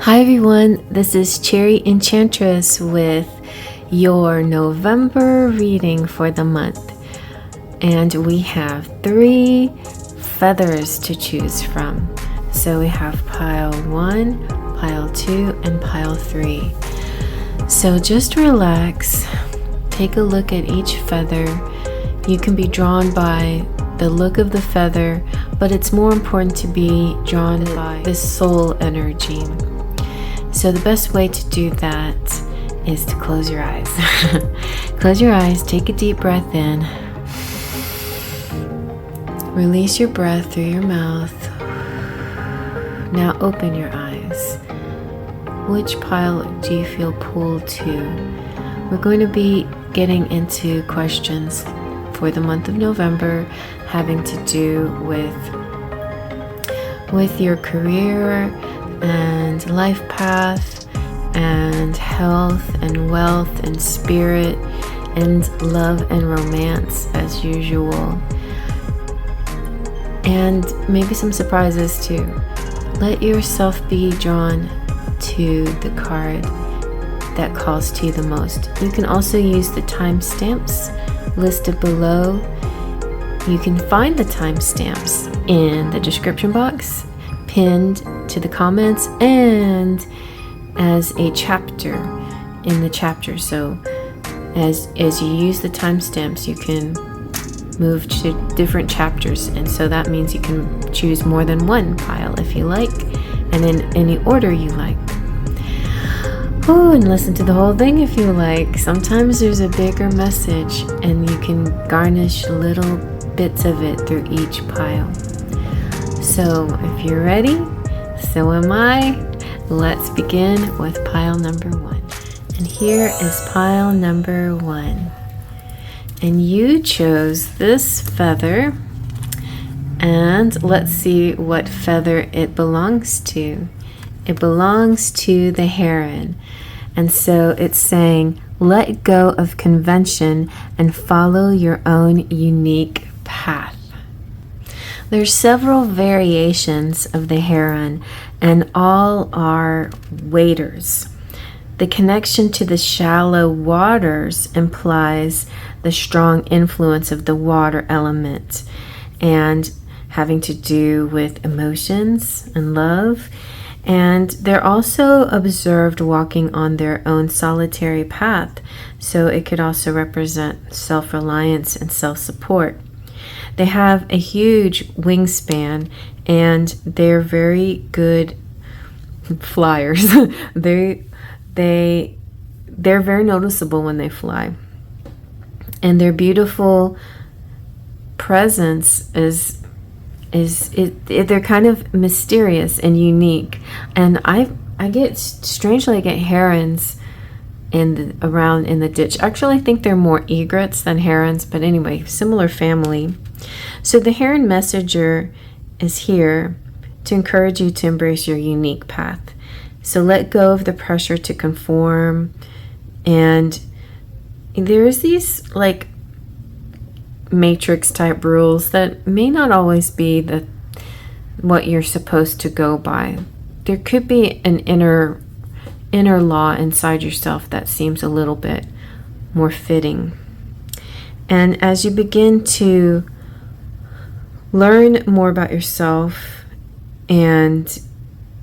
Hi everyone, this is CherryEnchantress with your November reading for the month. And we have 3 feathers to choose from. So we have pile 1, pile 2, and pile 3. So just relax, take a look at each feather. You can be drawn by the look of the feather, but it's more important to be drawn by the soul energy. So the best way to do that is to close your eyes. Close your eyes, take a deep breath in. Release your breath through your mouth. Now open your eyes. Which pile do you feel pulled to? We're going to be getting into questions for the month of November having to do with your career and life path and health and wealth and spirit and love and romance as usual, and maybe some surprises too. Let yourself be drawn to the card that calls to you the most. You can also use the timestamps listed below. You can find the timestamps in the description box, pinned to the comments, and as a chapter in the chapter. So as you use the timestamps, you can move to different chapters, and so that means you can choose more than one pile if you like, and in any order you like. Oh, and listen to the whole thing if you like. Sometimes there's a bigger message and you can garnish little bits of it through each pile. So if you're ready, so am I. Let's begin with pile number 1. And here is pile number 1. And you chose this feather. And let's see what feather it belongs to. It belongs to the heron. And so it's saying, let go of convention and follow your own unique path. There's several variations of the heron, and all are waders. The connection to the shallow waters implies the strong influence of the water element and having to do with emotions and love. And they're also observed walking on their own solitary path, so it could also represent self-reliance and self-support. They have a huge wingspan, and they're very good flyers. They're very noticeable when they fly, and their beautiful presence they're kind of mysterious and unique. And I get herons around in the ditch. Actually, I think they're more egrets than herons, but anyway, similar family. So the heron messenger is here to encourage you to embrace your unique path. So let go of the pressure to conform. And there's these like matrix type rules that may not always be what you're supposed to go by. There could be an inner law inside yourself that seems a little bit more fitting. And as you begin to learn more about yourself and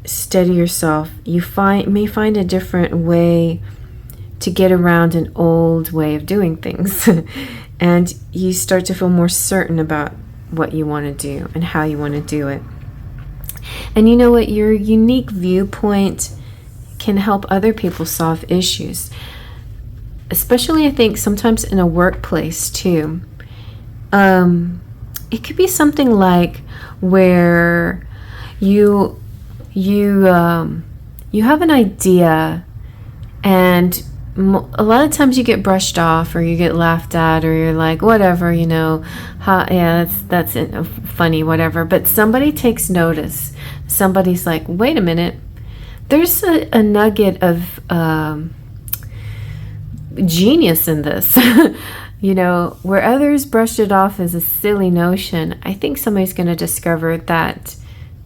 steady yourself, you may find a different way to get around an old way of doing things. And you start to feel more certain about what you want to do and how you want to do it. And you know what? Your unique viewpoint can help other people solve issues. Especially, I think, sometimes in a workplace, too. It could be something like where you have an idea, and a lot of times you get brushed off or you get laughed at, or you're like, whatever, that's funny, whatever. But somebody takes notice. Somebody's like, wait a minute, there's a nugget of genius in this. Where others brushed it off as a silly notion, I think somebody's going to discover that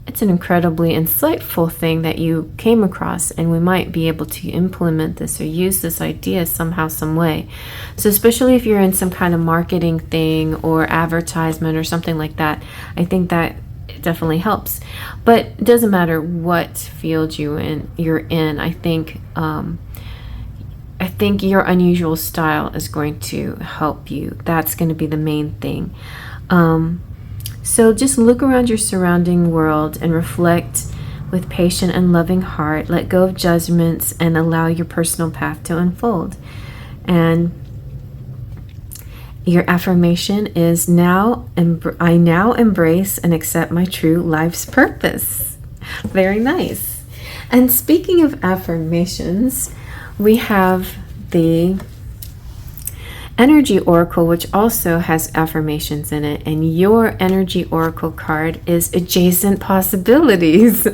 it's an incredibly insightful thing that you came across, and we might be able to implement this or use this idea somehow, some way. So especially if you're in some kind of marketing thing or advertisement or something like that, I think that it definitely helps. But it doesn't matter what field you're in. I think your unusual style is going to help you. That's going to be the main thing. So just look around your surrounding world and reflect with patient and loving heart. Let go of judgments and allow your personal path to unfold. And your affirmation is I now embrace and accept my true life's purpose. Very nice. And speaking of affirmations, we have the Energy Oracle, which also has affirmations in it, and your Energy Oracle card is Adjacent Possibilities.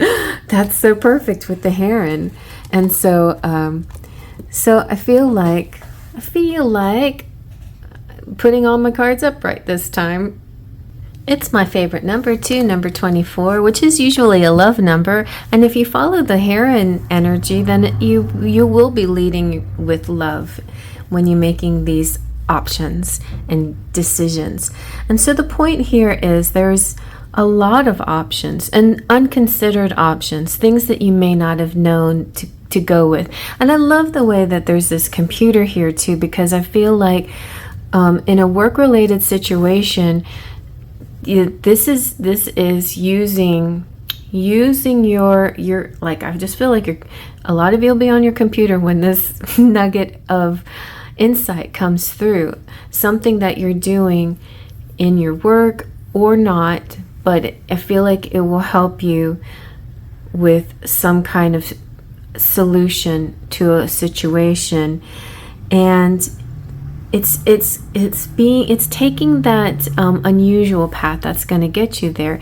That's so perfect with the heron. And so I feel like putting all my cards upright this time. It's my favorite number too, number 24, which is usually a love number. And if you follow the heron energy, then you will be leading with love when you're making these options and decisions. And so the point here is there's a lot of options and unconsidered options, things that you may not have known to go with. And I love the way that there's this computer here too, because I feel like in a work-related situation, this is using your like, I just feel like a lot of you will be on your computer when this nugget of insight comes through, something that you're doing in your work or not, but I feel like it will help you with some kind of solution to a situation. And it's taking that unusual path that's going to get you there,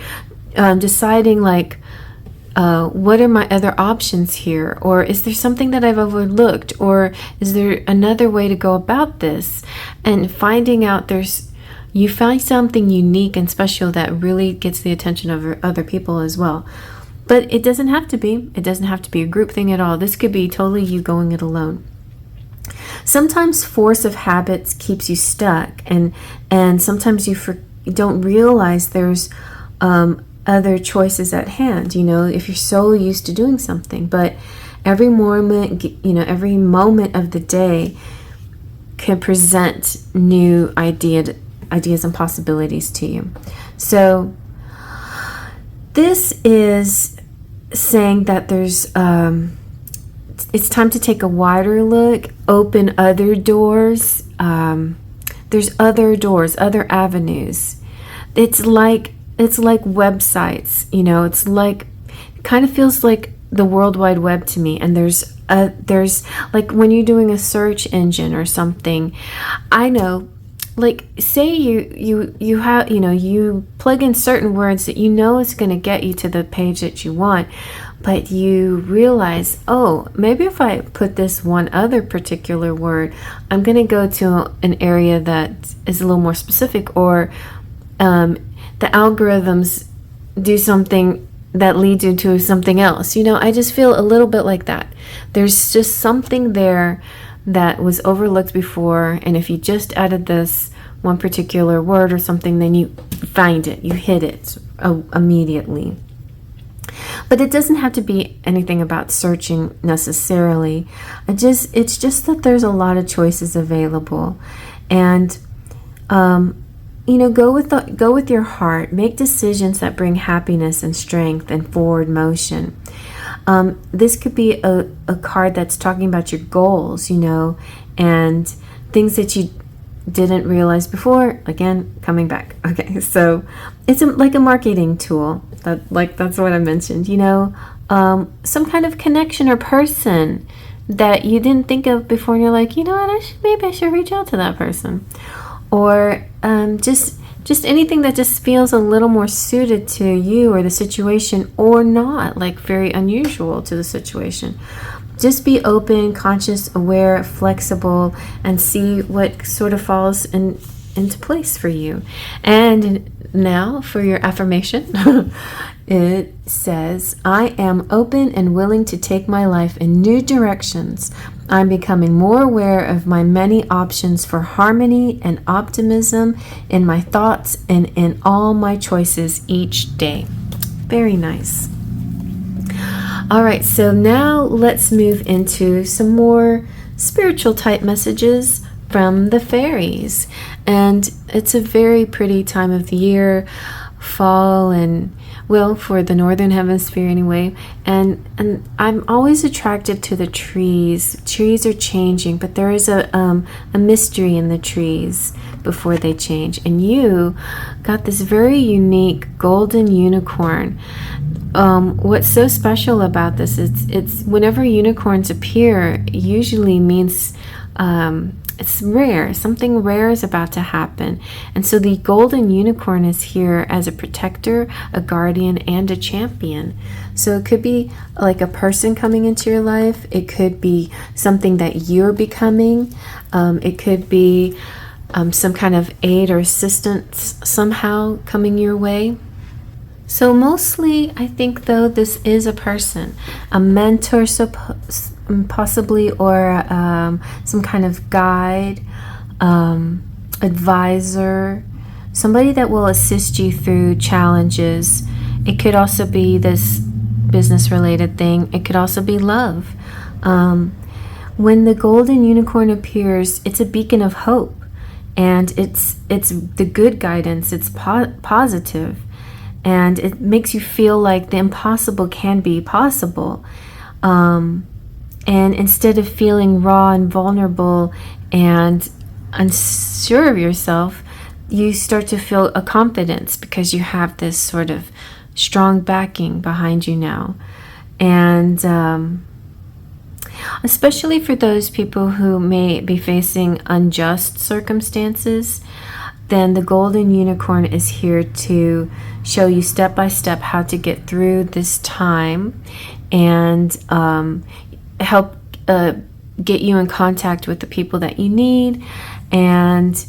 deciding like, what are my other options here? Or is there something that I've overlooked? Or is there another way to go about this? And finding out you find something unique and special that really gets the attention of other people as well. But it doesn't have to be. It doesn't have to be a group thing at all. This could be totally you going it alone. Sometimes force of habits keeps you stuck, and sometimes you don't realize there's other choices at hand, if you're so used to doing something. But every moment of the day can present new ideas and possibilities to you. So this is saying that there's it's time to take a wider look, open other doors. There's other doors, other avenues. It's like websites, it's like, it kind of feels like the World Wide Web to me. And there's like when you're doing a search engine or something, I know, like say you have, you plug in certain words that it's going to get you to the page that you want, but you realize, oh, maybe if I put this one other particular word, I'm going to go to an area that is a little more specific, or the algorithms do something that leads you to something else. I just feel a little bit like that. There's just something there that was overlooked before, and if you just added this one particular word or something, then you find it, you hit it immediately. But it doesn't have to be anything about searching necessarily. It's just that there's a lot of choices available, and go with your heart. Make decisions that bring happiness and strength and forward motion. This could be a card that's talking about your goals, and things that you didn't realize before. Again, coming back. Okay, so it's like a marketing tool. That's what I mentioned. Some kind of connection or person that you didn't think of before, and you're like, maybe I should reach out to that person. Or just anything that just feels a little more suited to you or the situation, or not, like very unusual to the situation. Just be open, conscious, aware, flexible, and see what sort of falls into place for you. And now for your affirmation. It says, I am open and willing to take my life in new directions. I'm becoming more aware of my many options for harmony and optimism in my thoughts and in all my choices each day. Very nice. All right, so now let's move into some more spiritual type messages from the fairies. And it's a very pretty time of the year, fall, and well, for the northern hemisphere anyway. And I'm always attracted to the trees. Trees are changing, but there is a mystery in the trees before they change. And you got this very unique golden unicorn. What's so special about this is it's whenever unicorns appear, it usually means it's rare. Something rare is about to happen. And so the golden unicorn is here as a protector, a guardian, and a champion. So it could be like a person coming into your life. It could be something that you're becoming. It could be some kind of aid or assistance somehow coming your way. So mostly, I think, though, this is a person, a mentor possibly, or some kind of guide, advisor, somebody that will assist you through challenges. It could also be this business-related thing. It could also be love. When the golden unicorn appears, it's a beacon of hope, and it's the good guidance. It's positive. And it makes you feel like the impossible can be possible. And instead of feeling raw and vulnerable and unsure of yourself, you start to feel a confidence because you have this sort of strong backing behind you now. And especially for those people who may be facing unjust circumstances, then the golden unicorn is here to show you step by step how to get through this time and help get you in contact with the people that you need and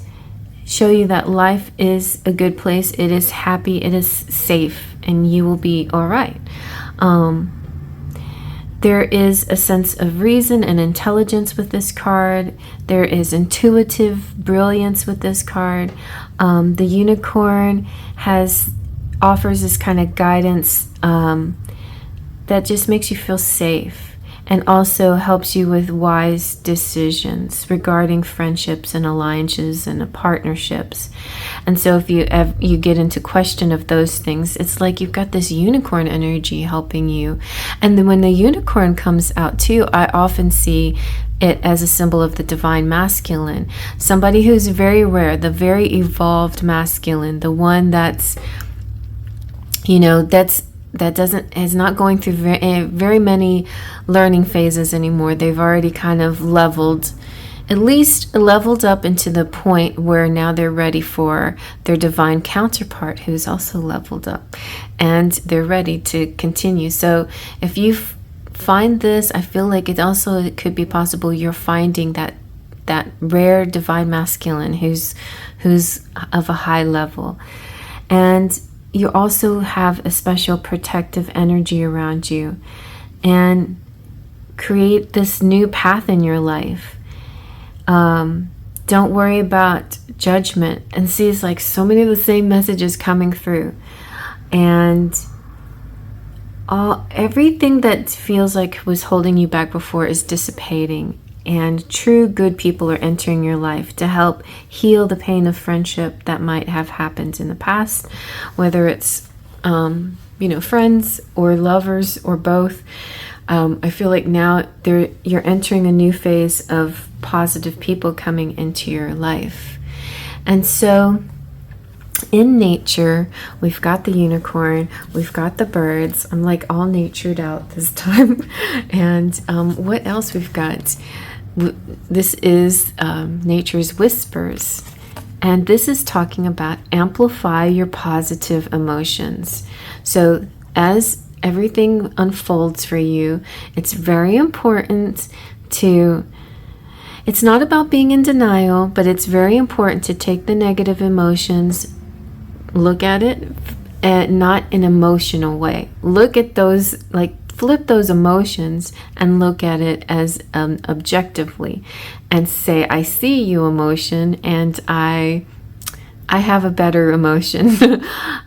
show you that life is a good place. It is happy, it is safe, and you will be all right. There is a sense of reason and intelligence with this card. There is intuitive brilliance with this card. The unicorn offers this kind of guidance that just makes you feel safe and also helps you with wise decisions regarding friendships and alliances and partnerships. And so if you get into question of those things, it's like you've got this unicorn energy helping you. And then when the unicorn comes out too, I often see it as a symbol of the divine masculine, somebody who's very rare, the very evolved masculine, the one that's, is not going through very many learning phases anymore. They've already kind of leveled up into the point where now they're ready for their divine counterpart who's also leveled up, and they're ready to continue. So if you find this, I feel like it could be possible you're finding that rare divine masculine who's of a high level. And you also have a special protective energy around you, and create this new path in your life. Don't worry about judgment. And see, it's like so many of the same messages coming through, and everything that feels like was holding you back before is dissipating, and true good people are entering your life to help heal the pain of friendship that might have happened in the past, whether it's friends or lovers or both. I feel like now you're entering a new phase of positive people coming into your life. And so in nature, we've got the unicorn, we've got the birds. I'm like all natured out this time. And what else we've got? This is Nature's Whispers. And this is talking about amplify your positive emotions. So as everything unfolds for you, it's very important it's not about being in denial, but it's very important to take the negative emotions, look at it, and not an emotional way. Look at those, like, flip those emotions and look at it as objectively, and say, I see you, emotion, and I have a better emotion.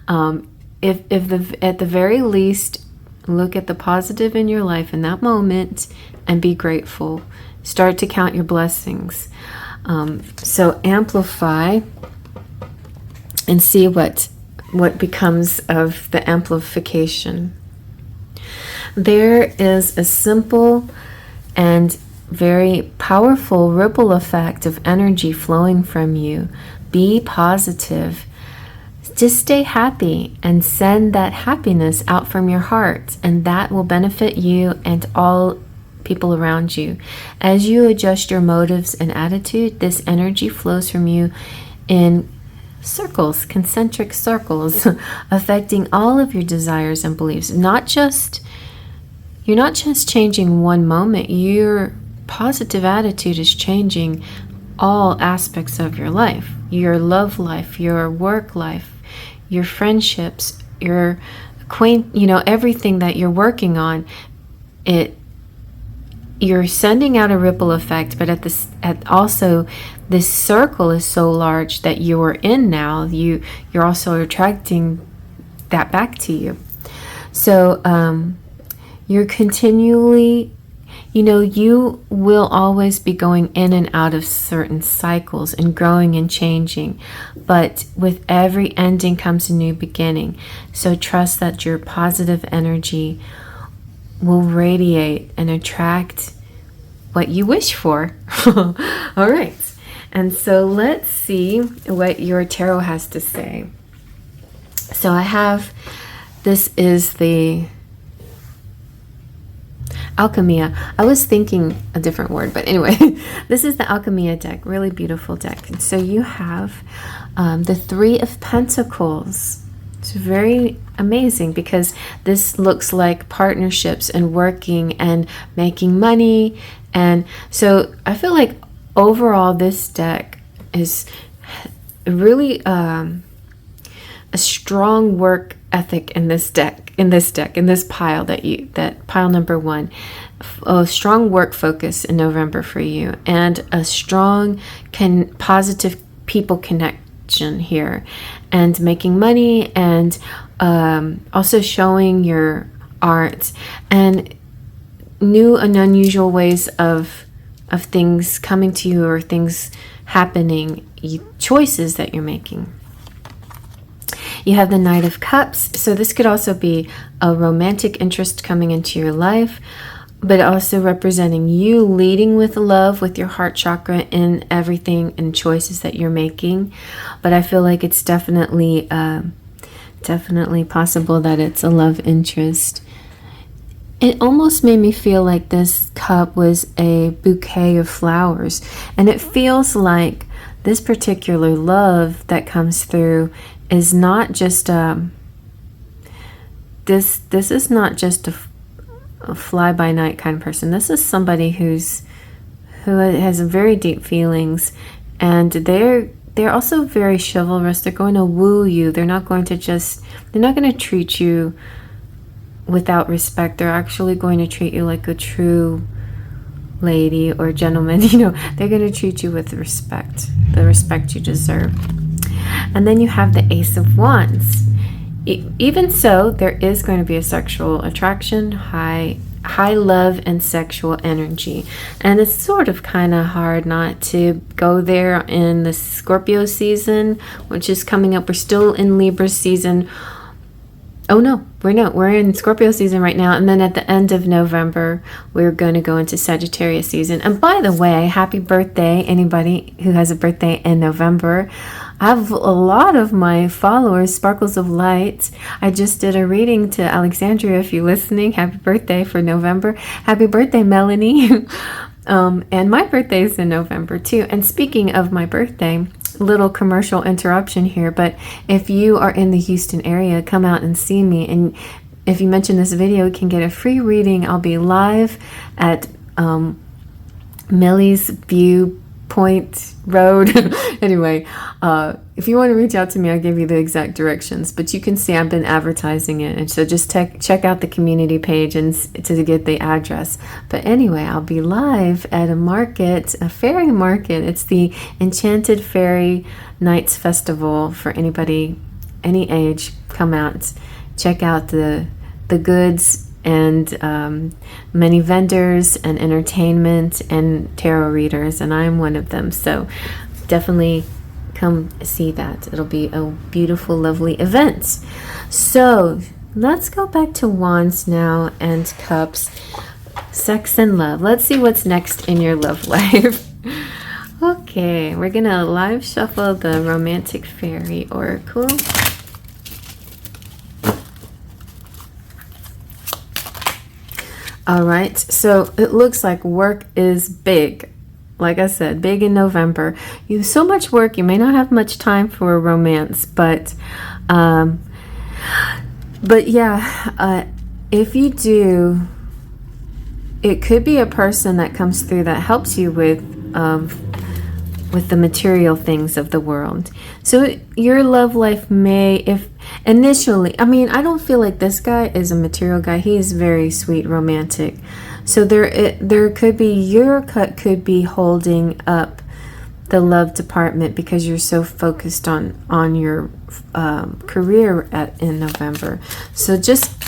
At the very least, look at the positive in your life in that moment and be grateful. Start to count your blessings. So amplify and see what becomes of the amplification. There is a simple and very powerful ripple effect of energy flowing from you. Be positive. Just stay happy and send that happiness out from your heart, and that will benefit you and all people around you. As you adjust your motives and attitude, this energy flows from you in circles, concentric circles, affecting all of your desires and beliefs. You're not just changing one moment. Your positive attitude is changing all aspects of your life. Your love life, your work life, your friendships, your everything that you're working on. You're sending out a ripple effect, but also this circle is so large that you're in now. You're also attracting that back to you. So you're continually, you will always be going in and out of certain cycles and growing and changing. But with every ending comes a new beginning. So trust that your positive energy will radiate and attract what you wish for. All right. And so let's see what your tarot has to say. So this is the Alchemia. I was thinking a different word, but anyway, this is the Alchemia deck. Really beautiful deck. And so you have the Three of Pentacles. It's very amazing because this looks like partnerships and working and making money. And so I feel like overall this deck is really a strong work ethic in this pile, that pile number 1. A strong work focus in November for you, and a strong positive people connection here, and making money, and also showing your art, and new and unusual ways of things coming to you, or things happening, choices that you're making. You have the Knight of Cups. So this could also be a romantic interest coming into your life, but also representing you leading with love, with your heart chakra in everything and choices that you're making. But I feel like it's definitely possible that it's a love interest. It almost made me feel like this cup was a bouquet of flowers, and it feels like this particular love that comes through is not just this is not just a fly-by-night kind of person. This is somebody who has very deep feelings, and they're also very chivalrous. They're going to woo you. They're not going to treat you without respect. They're actually going to treat you like a true lady or gentleman. They're going to treat you with respect, the respect you deserve. And then you have the Ace of Wands. Even so, there is going to be a sexual attraction, high love and sexual energy. And it's sort of kind of hard not to go there in the Scorpio season, which is coming up. We're still in Libra season. Oh no, we're not. We're in Scorpio season right now. And then at the end of November, we're going to go into Sagittarius season. And by the way, happy birthday, anybody who has a birthday in November. I have a lot of my followers, Sparkles of Light. I just did a reading to Alexandria. If you're listening, happy birthday for November. Happy birthday, Melanie. And my birthday is in November too. And speaking of my birthday, little commercial interruption here, but if you are in the Houston area, come out and see me. And if you mention this video, you can get a free reading. I'll be live at Millie's View Point Road. Anyway, if you want to reach out to me, I'll give you the exact directions. But you can see I've been advertising it. And so just check out the community page and to get the address. But anyway, I'll be live at a market, a fairy market. It's the Enchanted Fairy Nights Festival for anybody, any age. Come out, check out the goods and many vendors and entertainment and tarot readers, and I'm one of them. So definitely come see that. It'll be a beautiful, lovely event. So let's go back to Wands now and Cups. Sex and love. Let's see what's next in your love life. Okay, we're gonna live shuffle the Romantic Fairy Oracle. All right, so it looks like work is big. Like I said, big in November. You have so much work, you may not have much time for a romance, but yeah, if you do, it could be a person that comes through that helps you with the material things of the world. So your love life may, if initially, I mean, I don't feel like this guy is a material guy. He is very sweet, romantic. So there could be, your cut could be holding up the love department because you're so focused on your career in November. So just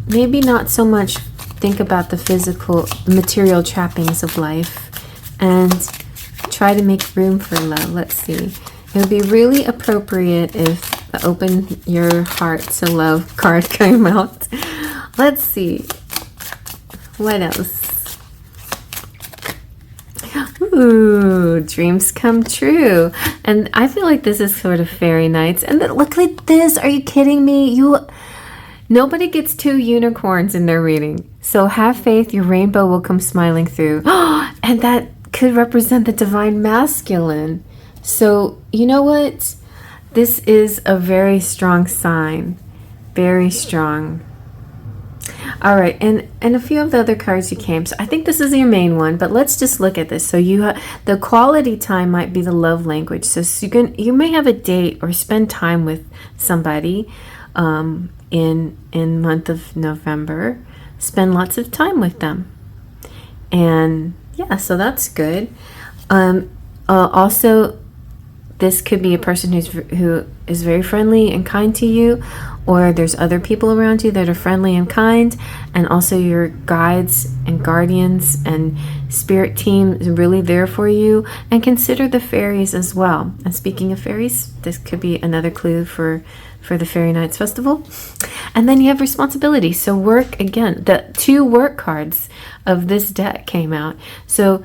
maybe not so much think about the physical, material trappings of life, and try to make room for love. Let's see. It would be really appropriate if the Open Your Heart to Love card came out. Let's see. What else? Ooh, dreams come true. And I feel like this is sort of fairy nights. And then look at this. Are you kidding me? Nobody gets 2 unicorns in their reading. So have faith, your rainbow will come smiling through. And that could represent the divine masculine. So you know what? This is a very strong sign. Very strong. All right, and a few of the other cards you came. So I think this is your main one, but let's just look at this. So the quality time might be the love language. So you may have a date or spend time with somebody in month of November. Spend lots of time with them, and yeah, so that's good. Also, this could be a person who is very friendly and kind to you, or there's other people around you that are friendly and kind, and also your guides and guardians and spirit team is really there for you. And consider the fairies as well. And speaking of fairies, this could be another clue for the Fairy Nights Festival. And then you have responsibility. So work, again, the 2 work cards of this deck came out. So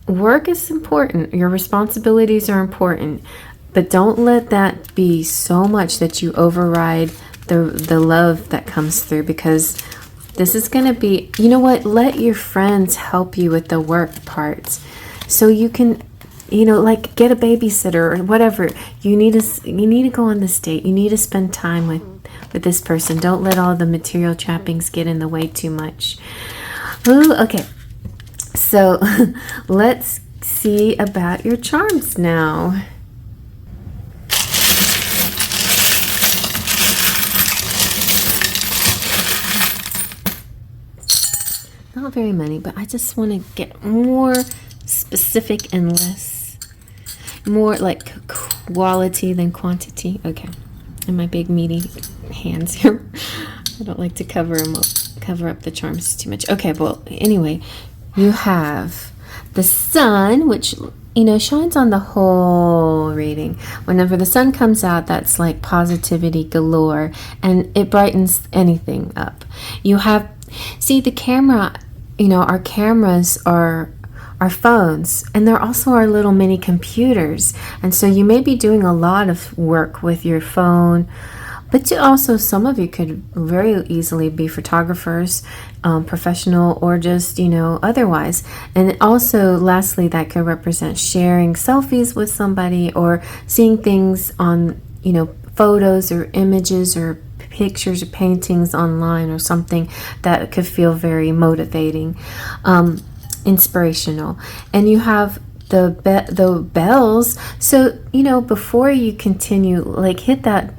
work is important. Your responsibilities are important. But don't let that be so much that you override the love that comes through, because this is going to be, you know what, let your friends help you with the work parts. So you can, like get a babysitter or whatever. You need to go on this date. You need to spend time with this person. Don't let all the material trappings get in the way too much. Ooh, okay. So let's see about your charms now. Not very many, but I just want to get more specific and more like quality than quantity. Okay, and my big meaty hands here. I don't like to cover up the charms too much. Okay, well, anyway, you have the sun, which shines on the whole reading. Whenever the sun comes out, that's like positivity galore, and it brightens anything up. You have, see, the camera, our cameras are our phones, and they're also our little mini computers. And so you may be doing a lot of work with your phone, but also some of you could very easily be photographers, professional, or just, otherwise. And also, lastly, that could represent sharing selfies with somebody, or seeing things on, photos or images or pictures or paintings online, or something that could feel very motivating, inspirational. And you have the bells. So, you know, before you continue, like hit the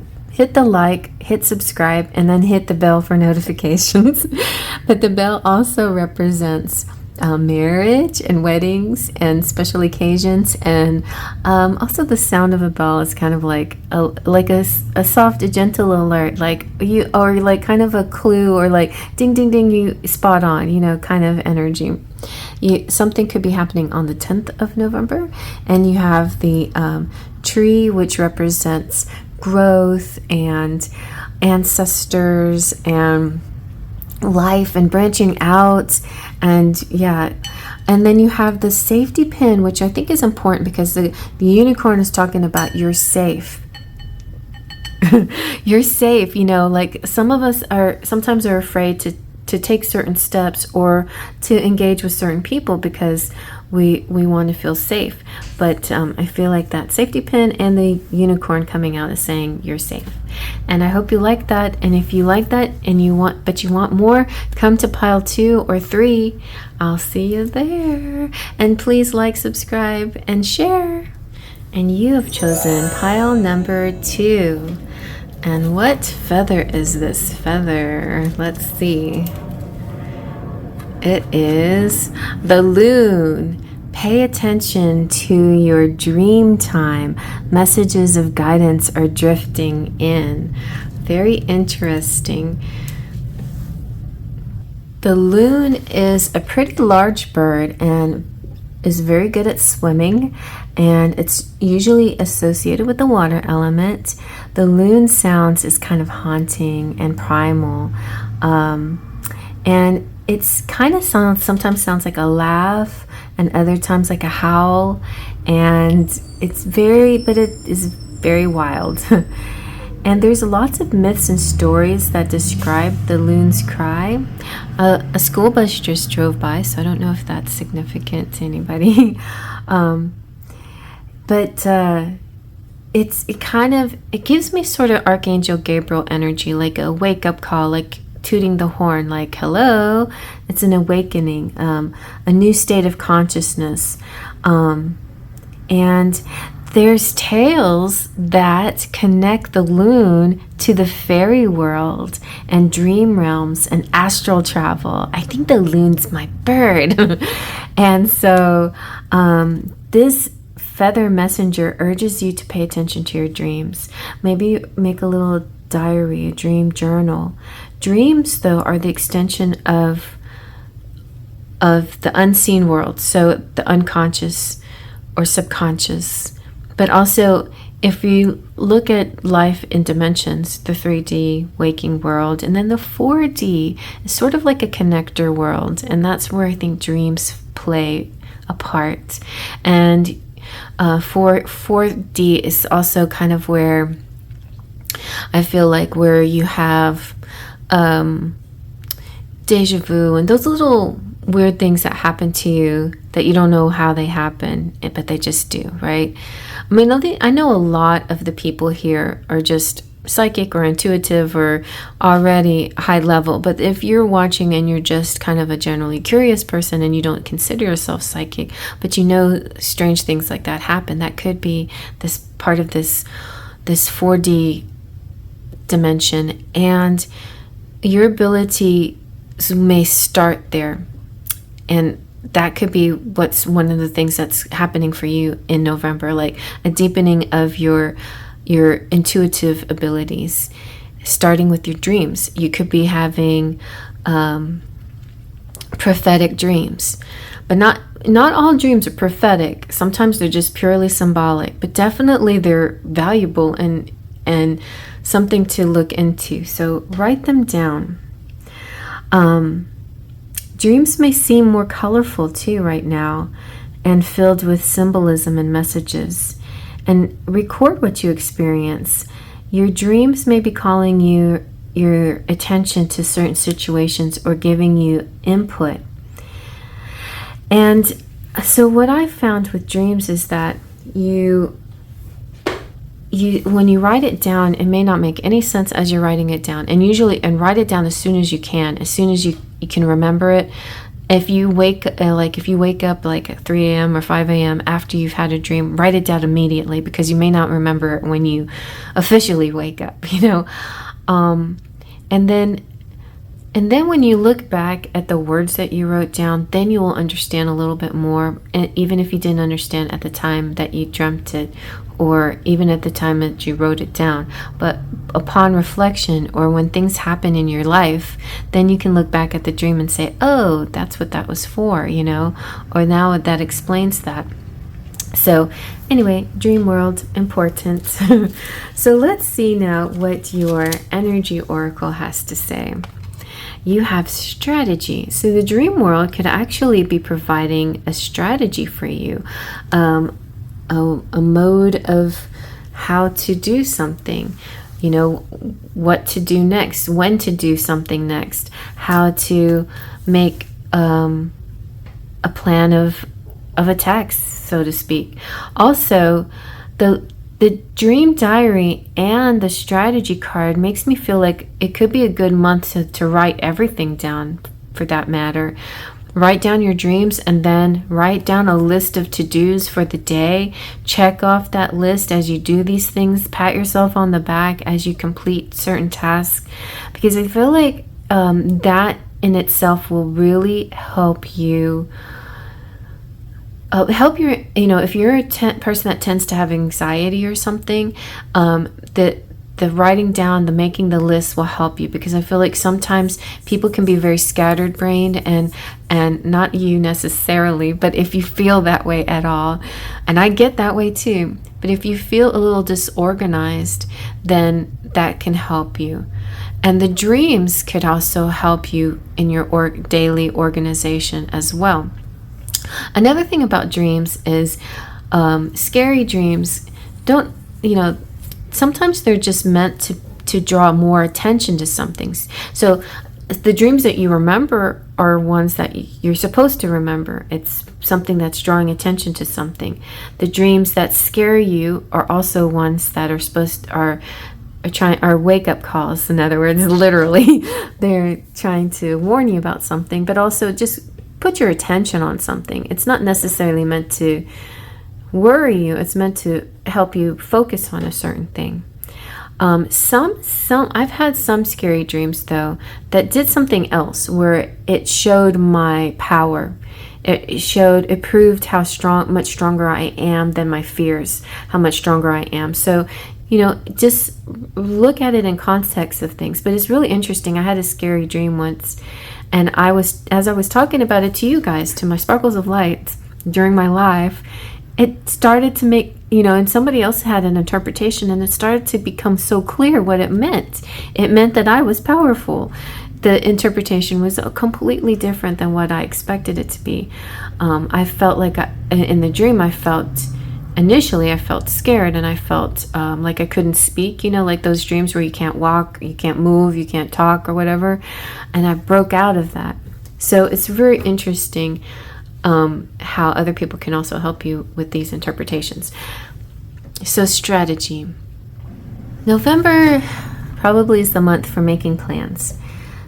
like, hit subscribe, and then hit the bell for notifications. But the bell also represents marriage and weddings and special occasions, and also the sound of a bell is kind of like a soft, a gentle alert, like you, or like kind of a clue, or like ding ding ding, you spot on, you know, kind of energy. Something could be happening on the 10th of November, and you have the tree, which represents growth and ancestors and life and branching out, and yeah. And then you have the safety pin, which I think is important because the unicorn is talking about you're safe. You're safe, you know, like some of us sometimes are afraid to take certain steps or to engage with certain people because we want to feel safe. But I feel like that safety pin and the unicorn coming out is saying you're safe. And I hope you like that. And if you like that and you want more, come to pile 2 or 3. I'll see you there. And please like, subscribe, and share. And you have chosen pile number 2. And what feather is this feather? Let's see. It is the loon. Pay attention to your dream time. Messages of guidance are drifting in. Very interesting. The loon is a pretty large bird and is very good at swimming, and it's usually associated with the water element. The loon sounds is kind of haunting and primal, and it's kind of sometimes sounds like a laugh, and other times like a howl, and it is very wild. And there's lots of myths and stories that describe the loon's cry. A school bus just drove by, so I don't know if that's significant to anybody. But it gives me sort of Archangel Gabriel energy, like a wake up call, like tooting the horn, like hello. It's an awakening, a new state of consciousness, and there's tales that connect the loon to the fairy world and dream realms and astral travel. I think the loon's my bird. And so this feather messenger urges you to pay attention to your dreams. Maybe make a little diary, a dream journal. Dreams, though, are the extension of the unseen world, so the unconscious or subconscious. But also, if you look at life in dimensions, the 3D waking world, and then the 4D is sort of like a connector world, and that's where I think dreams play a part. And 4D is also kind of where I feel like where you have deja vu and those little weird things that happen to you that you don't know how they happen, but they just do, right? I mean, I know a lot of the people here are just psychic or intuitive or already high level, but if you're watching and you're just kind of a generally curious person and you don't consider yourself psychic, but you know strange things like that happen, that could be this part of this 4D dimension, and your ability may start there. And that could be what's one of the things that's happening for you in November, like a deepening of your intuitive abilities, starting with your dreams. You could be having prophetic dreams, but not all dreams are prophetic. Sometimes they're just purely symbolic, but definitely they're valuable and something to look into. So write them down. Dreams may seem more colorful too right now and filled with symbolism and messages. And record what you experience. Your dreams may be calling your attention to certain situations or giving you input. And so what I found with dreams is that you when you write it down, it may not make any sense as you're writing it down, and write it down as soon as you can, as soon as you can remember it. If you wake up like at 3 a.m. or 5 a.m. after you've had a dream, write it down immediately, because you may not remember it when you officially wake up, you know. And then when you look back at the words that you wrote down, then you will understand a little bit more, and even if you didn't understand at the time that you dreamt it, or even at the time that you wrote it down. But upon reflection, or when things happen in your life, then you can look back at the dream and say, oh, that's what that was for, you know, or now that explains that. So anyway, dream world, important. So let's see now what your energy oracle has to say. You have strategy. So the dream world could actually be providing a strategy for you, a mode of how to do something, you know, what to do next, when to do something next, how to make a plan of attacks, so to speak. Also, the dream diary and the strategy card makes me feel like it could be a good month to write everything down, for that matter. Write down your dreams, and then write down a list of to-dos for the day. Check off that list as you do these things. Pat yourself on the back as you complete certain tasks, because I feel like that in itself will really help you. You know, if you're a person that tends to have anxiety or something, the writing down, the making the list will help you, because I feel like sometimes people can be very scattered brained, and not you necessarily, but if you feel that way at all, and I get that way too, but if you feel a little disorganized, then that can help you. And the dreams could also help you in your daily organization as well. Another thing about dreams is scary dreams don't, you know, sometimes they're just meant to draw more attention to something. So the dreams that you remember are ones that you're supposed to remember. It's something that's drawing attention to something. The dreams that scare you are also ones that are are wake-up calls. In other words, literally, they're trying to warn you about something, but also just put your attention on something. It's not necessarily meant to worry you. It's meant to help you focus on a certain thing. I've had some scary dreams though that did something else, where it showed my power. It proved how much stronger I am than my fears, how much stronger I am. So, you know, just look at it in context of things. But it's really interesting. I had a scary dream once, and as I was talking about it to you guys, to my sparkles of light during my live, it started to make, you know, and somebody else had an interpretation, and it started to become so clear what it meant. It meant that I was powerful. The interpretation was completely different than what I expected it to be. I felt like in the dream, initially I felt scared, and I felt like I couldn't speak, you know, like those dreams where you can't walk, you can't move, you can't talk or whatever. And I broke out of that. So it's very interesting how other people can also help you with these interpretations. So strategy. November probably is the month for making plans.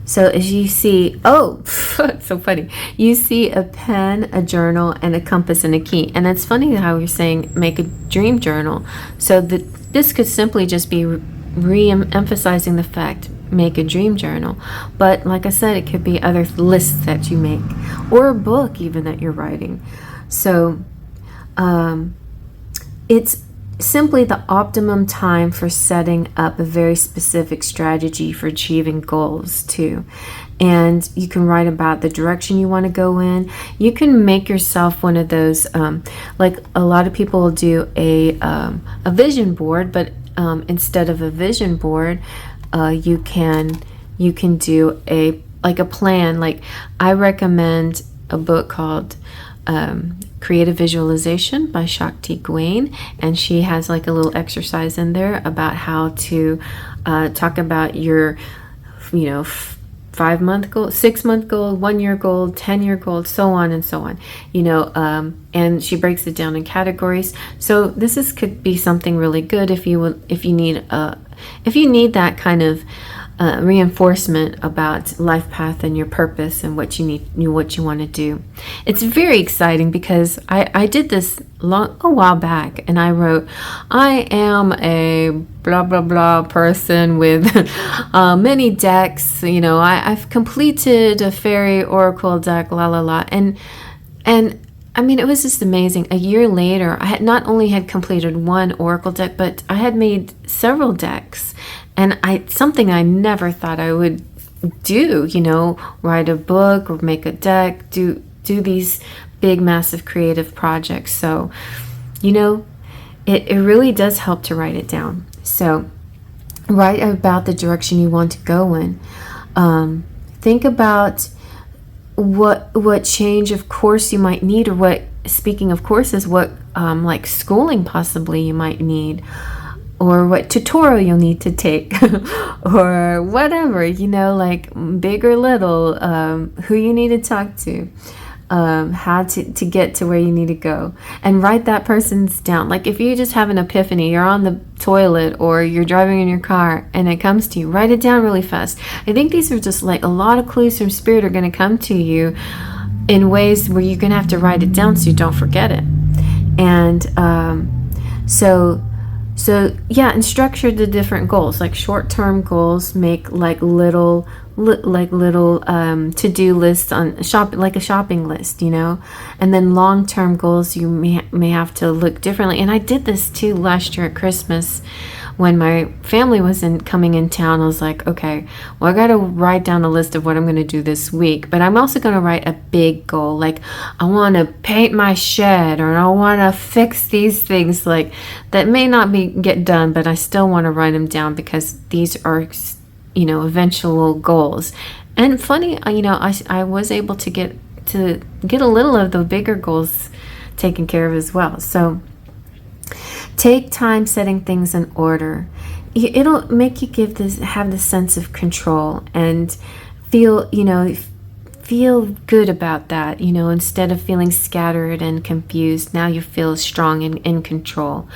So as you see, it's so funny. You see a pen, a journal, and a compass and a key. And it's funny how you're saying make a dream journal. So this could simply just be re-emphasizing the fact, make a dream journal. But like I said, it could be other lists that you make, or a book even that you're writing. So it's simply the optimum time for setting up a very specific strategy for achieving goals too. And you can write about the direction you want to go in. You can make yourself one of those, like a lot of people will do a vision board, but instead of a vision board, you can do a plan. Like I recommend a book called Creative Visualization by Shakti Gawain, and she has like a little exercise in there about how to talk about your 5-month goal, 6-month goal, 1-year goal, 10-year goal, so on and so on, and she breaks it down in categories. So this could be something really good if you need that kind of reinforcement about life path and your purpose and what you need, what you want to do. It's very exciting because I did this a while back, and I wrote, I am a blah blah blah person with many decks. You know, I've completed a fairy oracle deck, la la la, and I mean, it was just amazing. A year later, I had not only had completed one oracle deck, but I had made several decks. And something I never thought I would do, you know, write a book or make a deck, do these big, massive creative projects. So, you know, it really does help to write it down. So write about the direction you want to go in. Think about what change of course you might need, or what, speaking of courses, what like schooling possibly you might need, or what tutorial you'll need to take, or whatever, you know, like big or little, who you need to talk to, how to get to where you need to go, and write that person's down. Like if you just have an epiphany, you're on the toilet or you're driving in your car and it comes to you, write it down really fast. I think these are just like a lot of clues from spirit are going to come to you in ways where you're going to have to write it down so you don't forget it. And so yeah, and structure the different goals. Like short-term goals, make like little to-do lists on like a shopping list, you know. And then long-term goals, you may have to look differently. And I did this too last year at Christmas when my family was coming in town. I was like, okay, well, I got to write down a list of what I'm going to do this week, but I'm also going to write a big goal. Like I want to paint my shed, or I want to fix these things, like that may not get done, but I still want to write them down because these are, you know, eventual goals. And funny, you know, I was able to get a little of the bigger goals taken care of as well. So take time setting things in order. It'll make you have this sense of control and feel good about that, you know, instead of feeling scattered and confused. Now you feel strong and in control.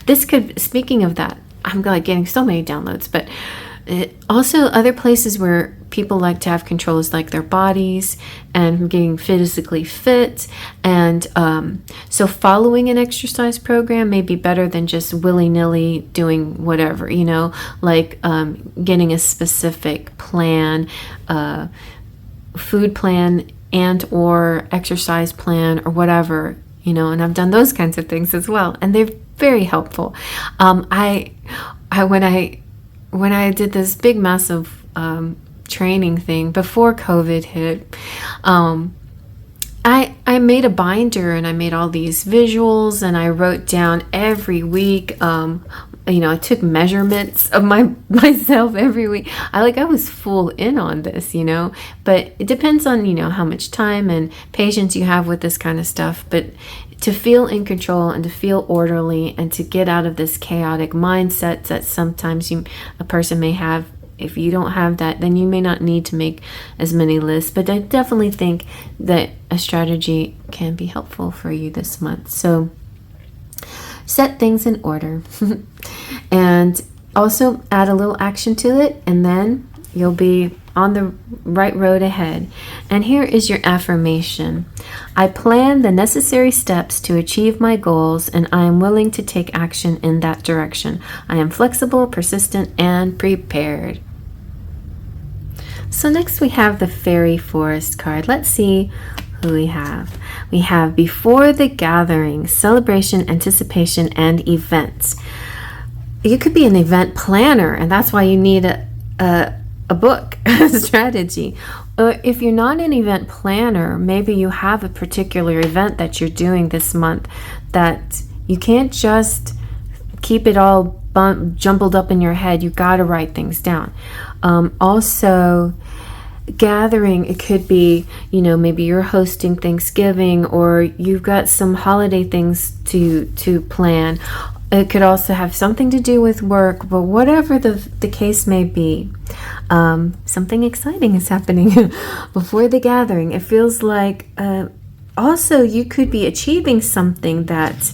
Speaking of that, I'm like getting so many downloads, but also other places where people like to have control is like their bodies and getting physically fit. And so following an exercise program may be better than just willy-nilly doing whatever, you know, like getting a specific plan, food plan and or exercise plan or whatever, you know. And I've done those kinds of things as well, and they're very helpful. When I did this big, massive training thing before COVID hit, I made a binder and I made all these visuals and I wrote down every week. You know, I took measurements of myself every week. I was full in on this, you know, but it depends on, you know, how much time and patience you have with this kind of stuff. But to feel in control and to feel orderly and to get out of this chaotic mindset that sometimes a person may have. If you don't have that, then you may not need to make as many lists. But I definitely think that a strategy can be helpful for you this month. So set things in order and also add a little action to it, and then you'll be on the right road ahead. And here is your affirmation. I plan the necessary steps to achieve my goals, and I am willing to take action in that direction. I am flexible, persistent, and prepared. So next we have the Faery Forest card. Let's see who we have. We have Before the Gathering, Celebration, Anticipation, and Events. You could be an event planner, and that's why you need a book, a strategy. Or if you're not an event planner, maybe you have a particular event that you're doing this month that you can't just keep it all jumbled up in your head. You got to write things down. Also, gathering, it could be, you know, maybe you're hosting Thanksgiving or you've got some holiday things to plan. It could also have something to do with work, but whatever the case may be, something exciting is happening before the gathering. It feels like also you could be achieving something that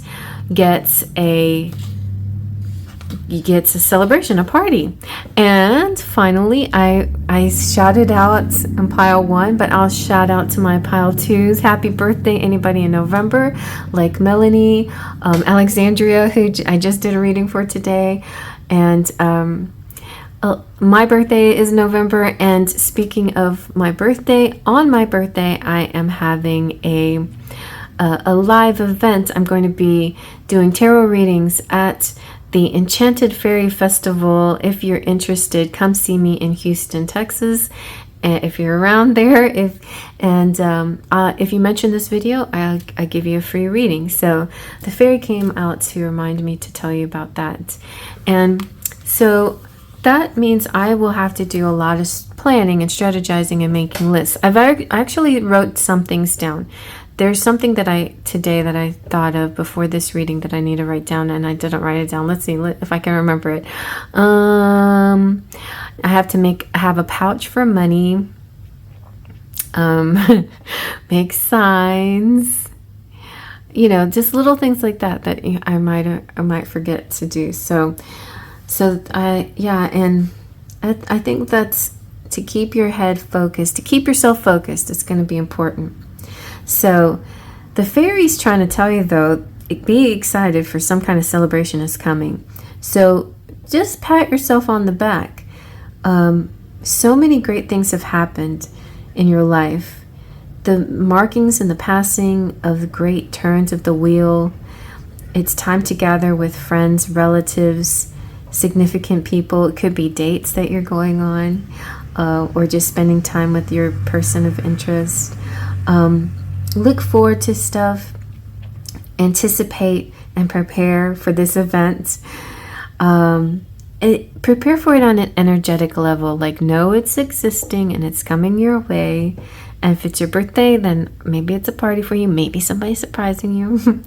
gets a gets a celebration, a party. And finally, I shouted out in pile 1, but I'll shout out to my pile 2s. Happy birthday, anybody in November, like Melanie, Alexandria, who I just did a reading for today. And my birthday is November. And speaking of my birthday, on my birthday, I am having a live event. I'm going to be doing tarot readings at the Enchanted Fairy Festival. If you're interested, come see me in Houston, Texas. If you're around there, if you mention this video, I give you a free reading. So the fairy came out to remind me to tell you about that. And so that means I will have to do a lot of planning and strategizing and making lists. I actually wrote some things down. There's something that I thought of before this reading that I need to write down, and I didn't write it down. Let's see if I can remember it. I have to have a pouch for money. Make signs. You know, just little things like that I might forget to do. So I think that's to keep your head focused, to keep yourself focused. It's going to be important. So the fairy's trying to tell you, though, be excited for some kind of celebration is coming. So just pat yourself on the back. So many great things have happened in your life. The markings and the passing of great turns of the wheel. It's time to gather with friends, relatives, significant people. It could be dates that you're going on, or just spending time with your person of interest. Look forward to stuff, anticipate and prepare for this event. Prepare for it on an energetic level, like know it's existing and it's coming your way. And if it's your birthday, then maybe it's a party for you, maybe somebody's surprising you.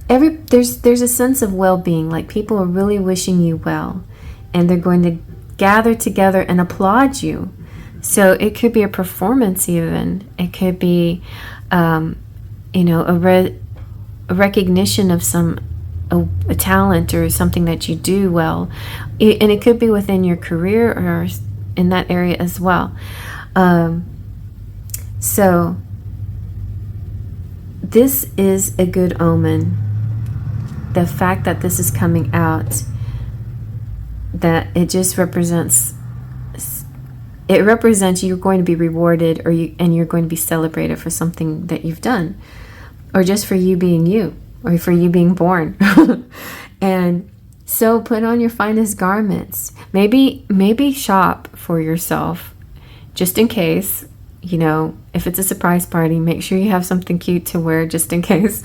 There's a sense of well-being, like people are really wishing you well, and they're going to gather together and applaud you. So it could be a performance even. It could be, a recognition of a talent or something that you do well. And it could be within your career or in that area as well. So this is a good omen. The fact that this is coming out, that it just represents you're going to be rewarded, and you're going to be celebrated for something that you've done, or just for you being you, or for you being born. And so put on your finest garments. Maybe shop for yourself, just in case. If it's a surprise party, make sure you have something cute to wear just in case.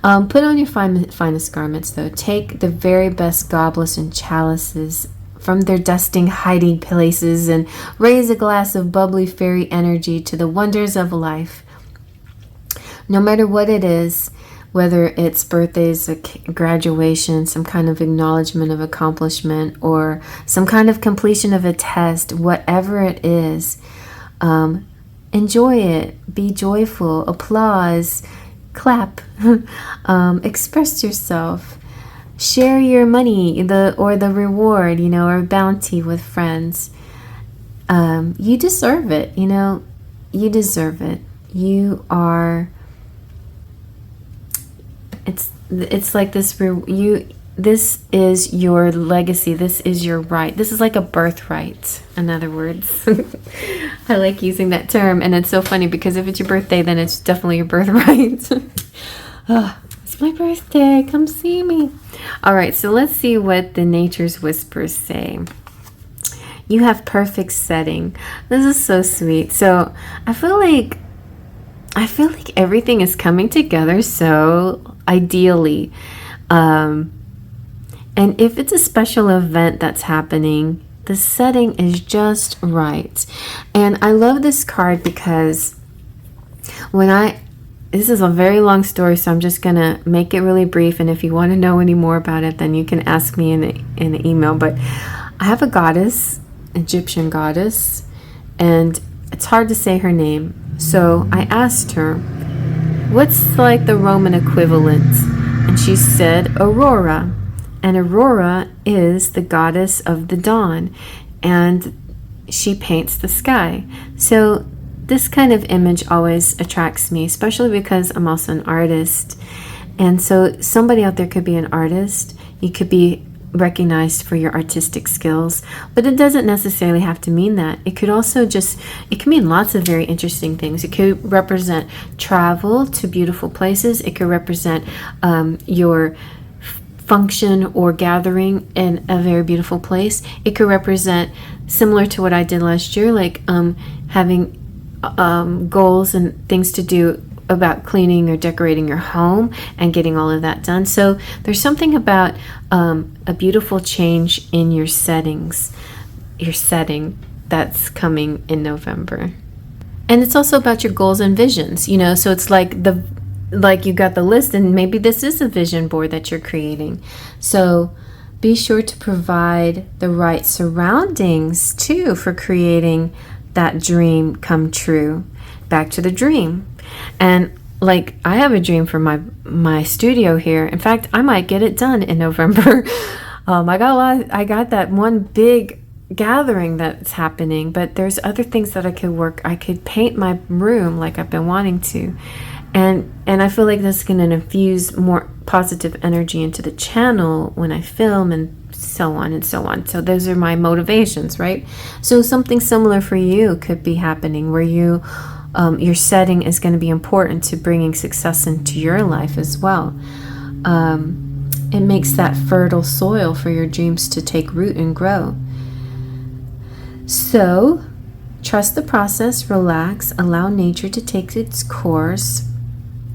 Put on your finest garments, though. Take the very best goblets and chalices from their dusting hiding places and raise a glass of bubbly fairy energy to the wonders of life. No matter what it is, whether it's birthdays, a graduation, some kind of acknowledgement of accomplishment, or some kind of completion of a test, whatever it is, enjoy it, be joyful, applause, clap, express yourself. Share your money, the reward, or bounty with friends. You deserve it, you deserve it. You are, it's like this, this is your legacy. This is your right. This is like a birthright, in other words. I like using that term. And it's so funny because if it's your birthday, then it's definitely your birthright. It's my birthday. Come see me. All right, so let's see what the Nature's Whispers say. You have perfect setting. This is so sweet. So I feel like everything is coming together so ideally. And if it's a special event that's happening, the setting is just right. And I love this card because this is a very long story, so I'm just gonna make it really brief, and if you want to know any more about it, then you can ask me in the email. But I have a goddess, Egyptian goddess, and it's hard to say her name. So I asked her, what's like the Roman equivalent? And she said Aurora. And Aurora is the goddess of the dawn, and she paints the sky. So this kind of image always attracts me, especially because I'm also an artist. And so somebody out there could be an artist. You could be recognized for your artistic skills, but it doesn't necessarily have to mean that. It could also it can mean lots of very interesting things. It could represent travel to beautiful places. It could represent your function or gathering in a very beautiful place. It could represent, similar to what I did last year, like having goals and things to do about cleaning or decorating your home and getting all of that done. So there's something about a beautiful change in your setting that's coming in November. And it's also about your goals and visions, you know, so it's like you got the list, and maybe this is a vision board that you're creating. So be sure to provide the right surroundings too for creating that dream come true. Back to the dream. And like, I have a dream for my studio here. In fact, I might get it done in November. I got that one big gathering that's happening, but there's other things that I could paint my room like I've been wanting to. And I feel like that's going to infuse more positive energy into the channel when I film, and so on and so on. So those are my motivations, right? So something similar for you could be happening where your setting is going to be important to bringing success into your life as well. It makes that fertile soil for your dreams to take root and grow. So trust the process, relax, allow nature to take its course,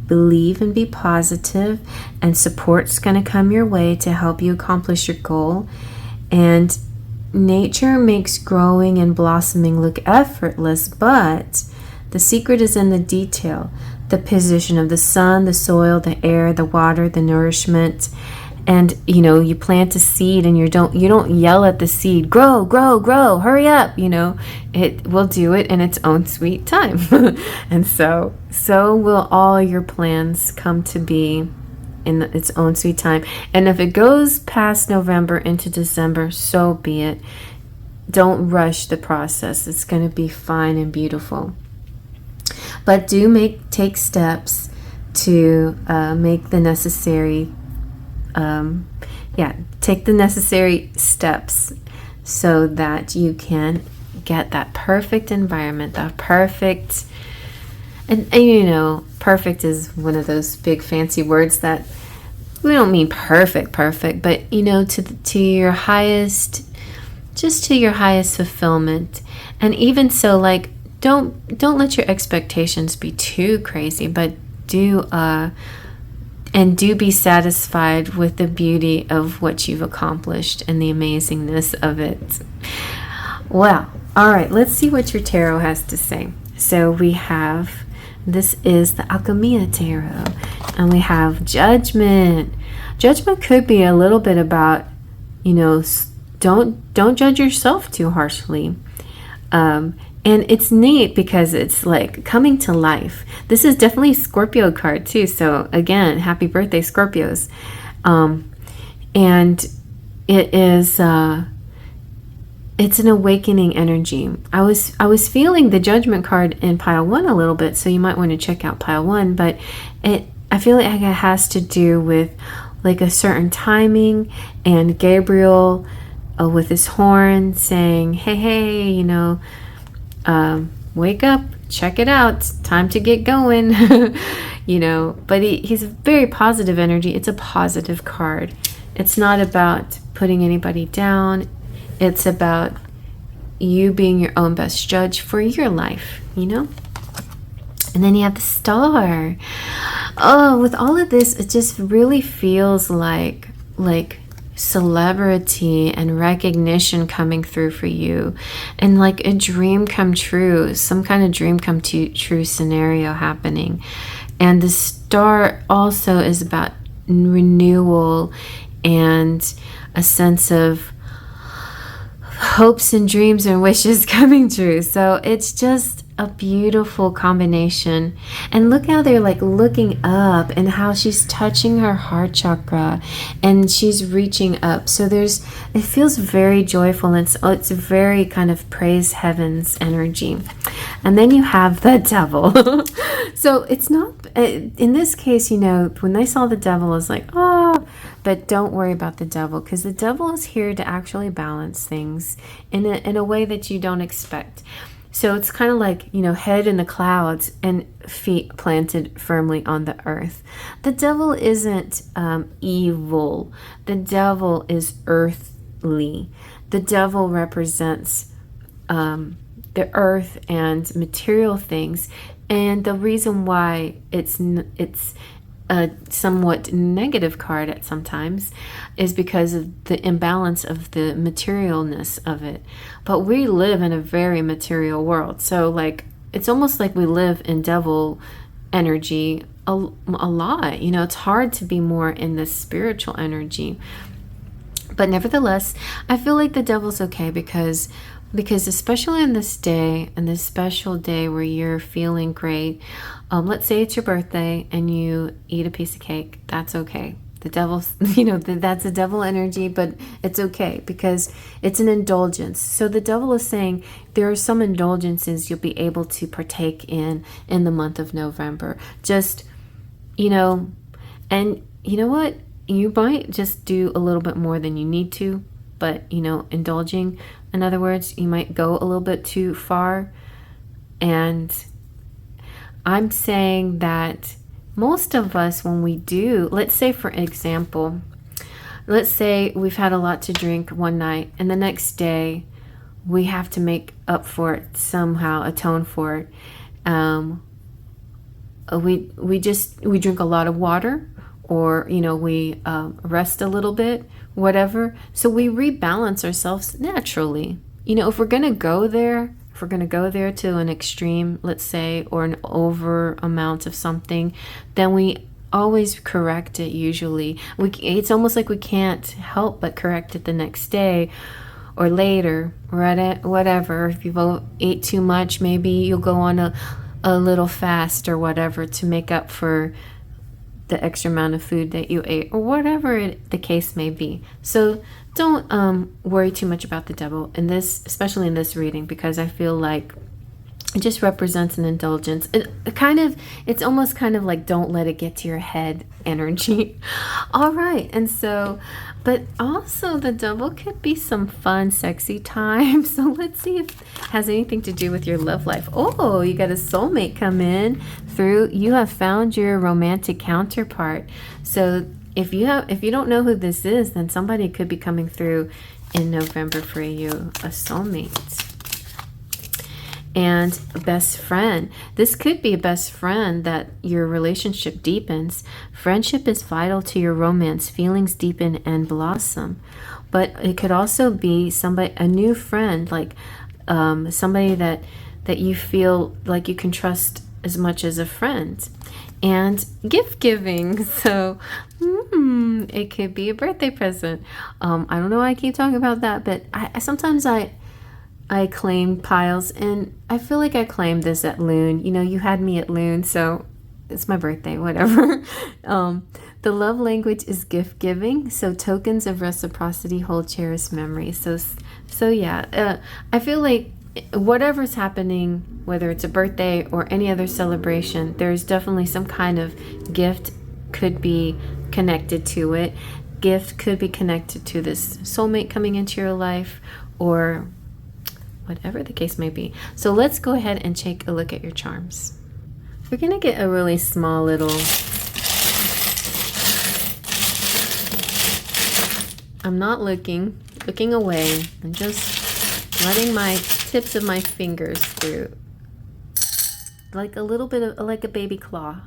believe and be positive, and support's going to come your way to help you accomplish your goal. And nature makes growing and blossoming look effortless, but the secret is in the detail, the position of the sun, the soil, the air, the water, the nourishment. And you know, you plant a seed and you don't yell at the seed, grow, grow, grow, hurry up. You know, it will do it in its own sweet time. And so will all your plans come to be in its own sweet time. And if it goes past November into December, so be it. Don't rush the process. It's going to be fine and beautiful. But take steps to make the necessary take the necessary steps so that you can get that perfect environment, that perfect, and you know, perfect is one of those big fancy words that we don't mean perfect, but you know, to your highest, just to your highest fulfillment. And even so, like, don't let your expectations be too crazy, but do be satisfied with the beauty of what you've accomplished and the amazingness of it. Well, all right, let's see what your tarot has to say. So this is the Alchemia Tarot, and we have Judgment. Judgment could be a little bit about, you know, don't judge yourself too harshly. And it's neat because it's like coming to life. This is definitely a Scorpio card too. So again, happy birthday, Scorpios. And it is, it's an awakening energy. I was feeling the Judgment card in pile 1 a little bit, so you might want to check out pile 1. But I feel like it has to do with like a certain timing, and Gabriel with his horn saying, hey, you know, wake up, check it out, time to get going. You know, but he's a very positive energy. It's a positive card. It's not about putting anybody down. It's about you being your own best judge for your life, you know? And then you have the Star. Oh, with all of this, it just really feels like celebrity and recognition coming through for you, and like a dream come true, some kind of dream come true scenario happening. And the Star also is about renewal and a sense of hopes and dreams and wishes coming true. So it's just a beautiful combination. And look how they're like looking up and how she's touching her heart chakra and she's reaching up. So it feels very joyful. It's very kind of praise heavens energy. And then you have the devil. So it's not, in this case, you know, when they saw the devil, it's like, oh, but don't worry about the devil, because the devil is here to actually balance things in a way that you don't expect. So it's kind of like, you know, head in the clouds and feet planted firmly on the earth. The devil isn't evil. The devil is earthly. The devil represents the earth and material things. And the reason why it's a somewhat negative card at sometimes is because of the imbalance of the materialness of it. But we live in a very material world, so like it's almost like we live in devil energy a lot. You know, it's hard to be more in the spiritual energy. But nevertheless, I feel like the devil's okay because especially on this day, and this special day where you're feeling great, let's say it's your birthday and you eat a piece of cake, that's okay. The devil's, you know, that's a devil energy, but it's okay because it's an indulgence. So the devil is saying there are some indulgences you'll be able to partake in the month of November. Just, you know, and you know what? You might just do a little bit more than you need to, but, you know, indulging, in other words, you might go a little bit too far. And I'm saying that most of us, when we do, let's say, for example, let's say we've had a lot to drink one night and the next day we have to make up for it somehow, atone for it. We drink a lot of water, or, you know, we rest a little bit, whatever. So we rebalance ourselves naturally. You know, if we're going to go there to an extreme, let's say, or an over amount of something, then we always correct it usually. It's almost like we can't help but correct it the next day or later, or whatever. If you ate too much, maybe you'll go on a little fast or whatever to make up for the extra amount of food that you ate, or whatever the case may be. So don't worry too much about the devil in this, especially in this reading, because I feel like it just represents an indulgence. It's almost kind of like don't let it get to your head energy. All right. And so, but also the devil could be some fun, sexy time. So let's see if it has anything to do with your love life. Oh, you got a soulmate come in through. You have found your romantic counterpart. So if you don't know who this is, then somebody could be coming through in November for you, a soulmate. And a best friend. This could be a best friend that your relationship deepens. Friendship is vital to your romance. Feelings deepen and blossom. But it could also be a new friend, like somebody that you feel like you can trust as much as a friend. And gift giving. So it could be a birthday present. I don't know why I keep talking about that, but sometimes I claim piles, and I feel like I claimed this at Loon. You know, you had me at Loon, so it's my birthday, whatever. The love language is gift giving, so tokens of reciprocity hold cherished memories. So yeah, I feel like whatever's happening, whether it's a birthday or any other celebration, there's definitely some kind of gift could be connected to it. Gift could be connected to this soulmate coming into your life, or whatever the case may be. So let's go ahead and take a look at your charms. We're going to get a really small little... I'm not looking away. I'm just letting my tips of my fingers through. Like a little bit of, like a baby claw.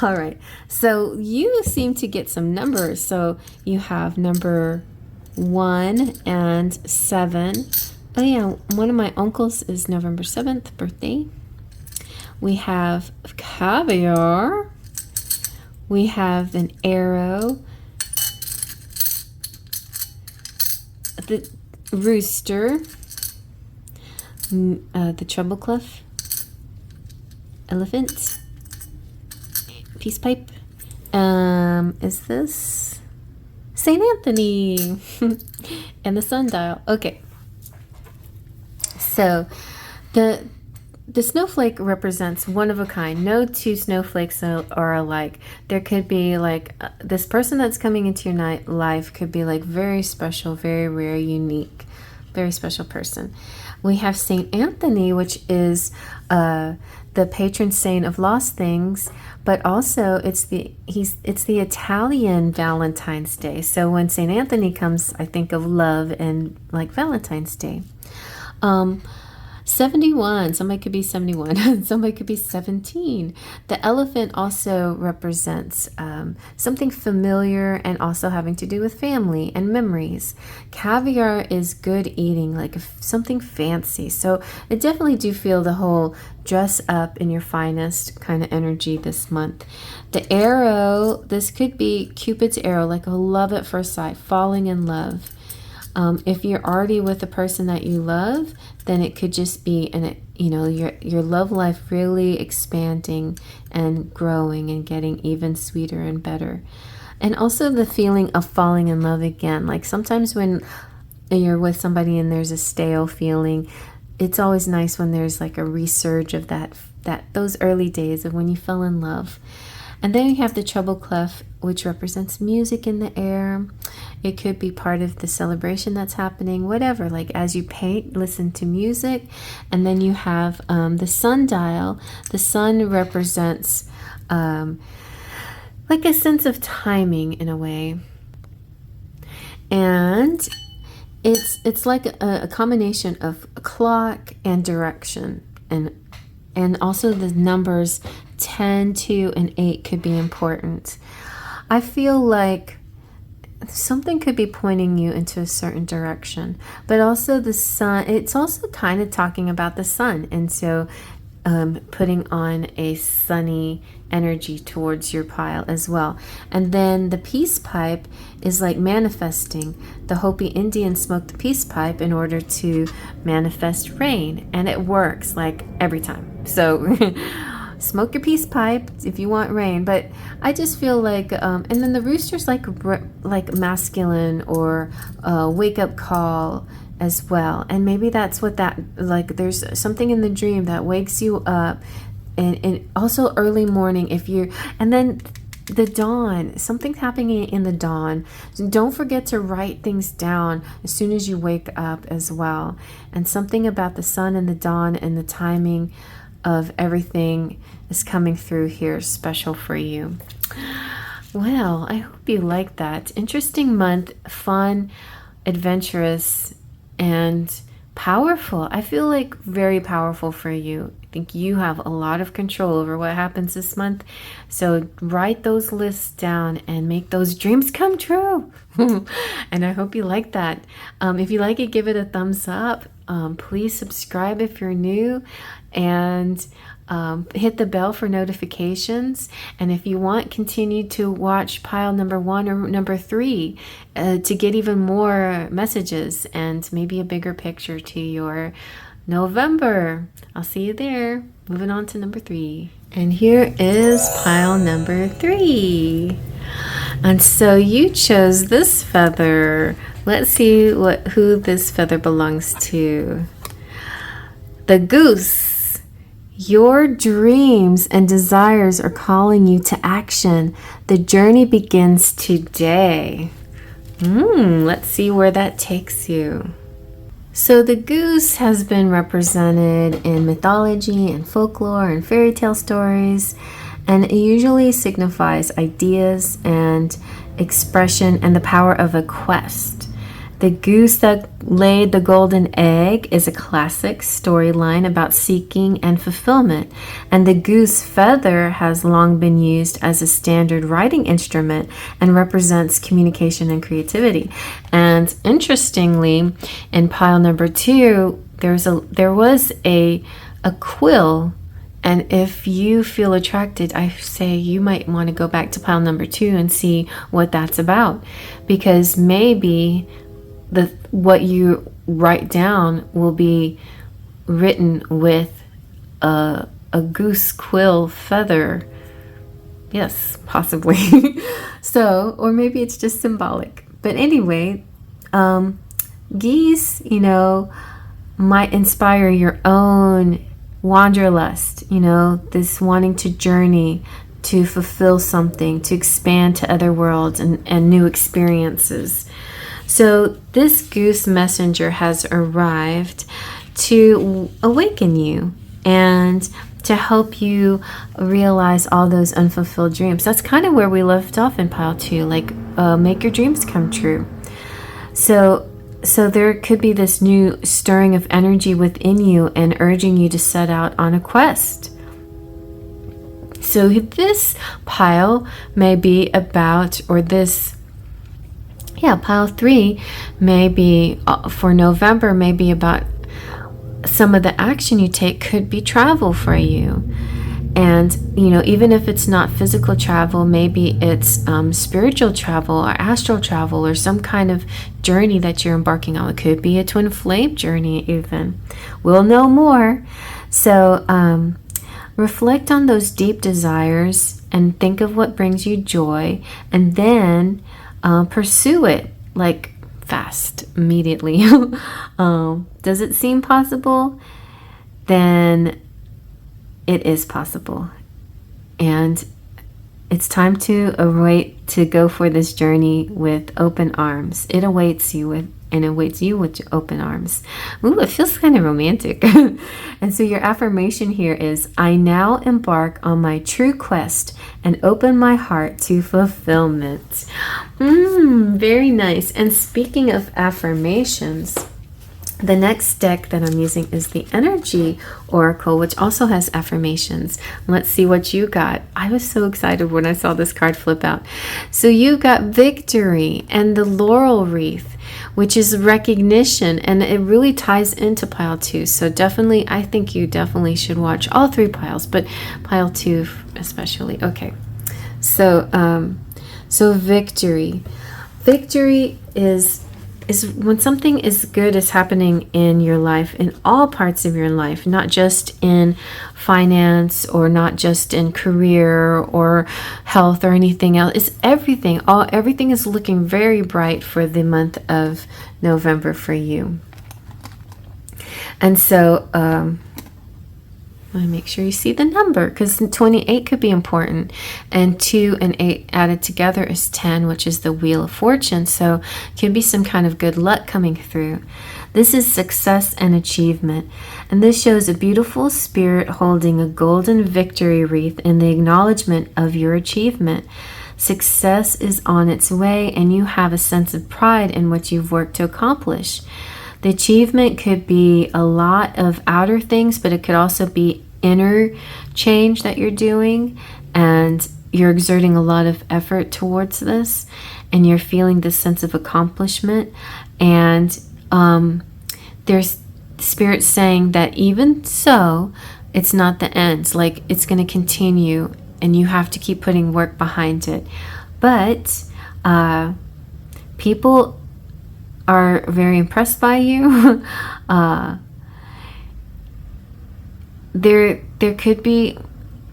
All right. So you seem to get some numbers. So you have number 1 and 7. Oh yeah, one of my uncles is November 7th birthday. We have caviar. We have an arrow. The rooster. the treble clef, elephant, peace pipe. Is this Saint Anthony? And the sundial. Okay. So the snowflake represents one of a kind. No two snowflakes are alike. There could be like this person that's coming into your life could be like very special, very rare, unique, very special person. We have Saint Anthony, which is the patron saint of lost things, but also it's the Italian Valentine's Day. So when Saint Anthony comes, I think of love and like Valentine's Day. 71, somebody could be 71, somebody could be 17. The elephant also represents something familiar and also having to do with family and memories. Caviar is good eating, like something fancy. So I definitely do feel the whole dress up in your finest kind of energy this month. The arrow, this could be Cupid's arrow, like a love at first sight, falling in love. If you're already with the person that you love, then it could just be your love life really expanding and growing and getting even sweeter and better. And also the feeling of falling in love again. Like sometimes when you're with somebody and there's a stale feeling, it's always nice when there's like a resurge of those early days of when you fell in love. And then you have the treble clef, which represents music in the air. It could be part of the celebration that's happening, whatever. Like as you paint, listen to music. And then you have the sundial. The sun represents like a sense of timing in a way. And it's like a combination of a clock and direction. And also the numbers 10, 2, and 8 could be important. I feel like something could be pointing you into a certain direction, but also the sun, it's also kind of talking about the sun. And so putting on a sunny energy towards your pile as well. And then the peace pipe is like manifesting. The Hopi Indians smoked the peace pipe in order to manifest rain, and it works like every time. So smoke your peace pipe if you want rain. But I just feel like and then the rooster's like masculine or wake up call as well. And maybe that's what that, like there's something in the dream that wakes you up. And also early morning and then the dawn, something's happening in the dawn. So don't forget to write things down as soon as you wake up as well. And something about the sun and the dawn and the timing of everything is coming through here special for you. Well, I hope you like that. Interesting month, fun, adventurous, and powerful. I feel like very powerful for you. I think you have a lot of control over what happens this month. So write those lists down and make those dreams come true. And I hope you like that. If you like it, give it a thumbs up. Please subscribe if you're new, and hit the bell for notifications. And if you want, continue to watch pile number 1 or number 3 to get even more messages and maybe a bigger picture to your November. I'll see you there. Moving on to number 3. And here is pile number 3. And so you chose this feather. Let's see who this feather belongs to. The goose. Your dreams and desires are calling you to action. The journey begins today. Let's see where that takes you. So the goose has been represented in mythology and folklore and fairy tale stories, and it usually signifies ideas and expression and the power of a quest. The goose that laid the golden egg is a classic storyline about seeking and fulfillment, and the goose feather has long been used as a standard writing instrument and represents communication and creativity. And interestingly, in pile number 2, there was a quill. And if you feel attracted, I say you might want to go back to pile number 2 and see what that's about, because maybe what you write down will be written with a goose quill feather. Yes, possibly. So, or maybe it's just symbolic. But anyway, geese, you know, might inspire your own wanderlust, you know, this wanting to journey, to fulfill something, to expand to other worlds and new experiences. So this goose messenger has arrived to awaken you and to help you realize all those unfulfilled dreams. That's kind of where we left off in pile 2, like make your dreams come true. So there could be this new stirring of energy within you and urging you to set out on a quest. So this pile may be about, or this, pile 3 may be for November, may be about some of the action you take could be travel for you. And, you know, even if it's not physical travel, maybe it's spiritual travel or astral travel or some kind of journey that you're embarking on. It could be a twin flame journey even. We'll know more. So reflect on those deep desires and think of what brings you joy, and then pursue it like fast, immediately. Does it seem possible? Then it is possible. And it's time to go for this journey with open arms. It awaits you with open arms. Ooh, it feels kind of romantic. And so your affirmation here is, I now embark on my true quest and open my heart to fulfillment. Very nice. And speaking of affirmations, the next deck that I'm using is the Energy Oracle, which also has affirmations. Let's see what you got. I was so excited when I saw this card flip out. So you got Victory and the Laurel Wreath, which is recognition, and it really ties into pile 2. So definitely, I think you definitely should watch all 3 piles, but pile 2 especially. Okay, so victory. Victory is when something is good is happening in your life, in all parts of your life, not just in finance or not just in career or health or anything else. It's everything. Everything is looking very bright for the month of November for you. And so want to make sure you see the number, because 28 could be important, and 2 and 8 added together is 10, which is the Wheel of Fortune. So could be some kind of good luck coming through. This is success and achievement, and this shows a beautiful spirit holding a golden victory wreath in the acknowledgement of your achievement. Success is on its way, and you have a sense of pride in what you've worked to accomplish. The achievement could be a lot of outer things, but it could also be inner change that you're doing, and you're exerting a lot of effort towards this, and you're feeling this sense of accomplishment. And there's spirit saying that even so, it's not the end. Like, it's going to continue, and you have to keep putting work behind it. But people are very impressed by you. There could be,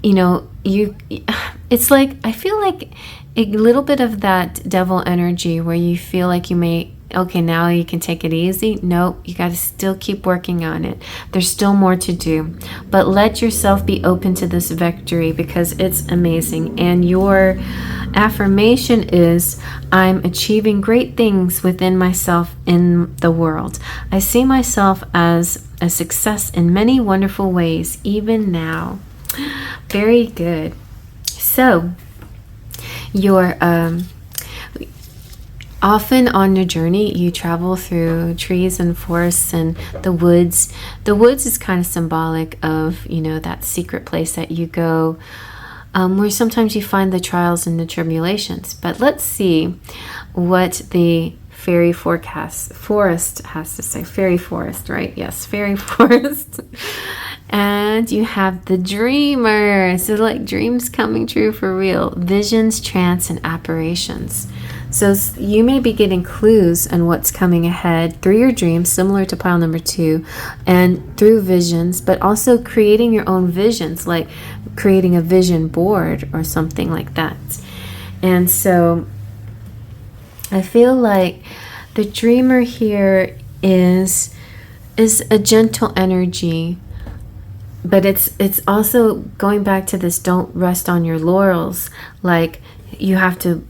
you know, it's like, I feel like a little bit of that devil energy where you feel like you may, okay, now you can take it easy. Nope, you got to still keep working on it. There's still more to do, but let yourself be open to this victory, because it's amazing. And your affirmation is, I'm achieving great things within myself in the world. I see myself as a success in many wonderful ways, even now. Very good. So you're often on your journey, you travel through trees and forests and the woods. The woods is kind of symbolic of, you know, that secret place that you go, where sometimes you find the trials and the tribulations. But let's see what the Faery Forest has to say. Faery Forest, right? Yes, Faery Forest. And you have the Dreamer. So like dreams coming true for real. Visions, trance, and apparitions. So you may be getting clues on what's coming ahead through your dreams, similar to pile number 2, and through visions, but also creating your own visions, like creating a vision board or something like that. And so I feel like the dreamer here is a gentle energy, but it's also going back to this, don't rest on your laurels. Like you have to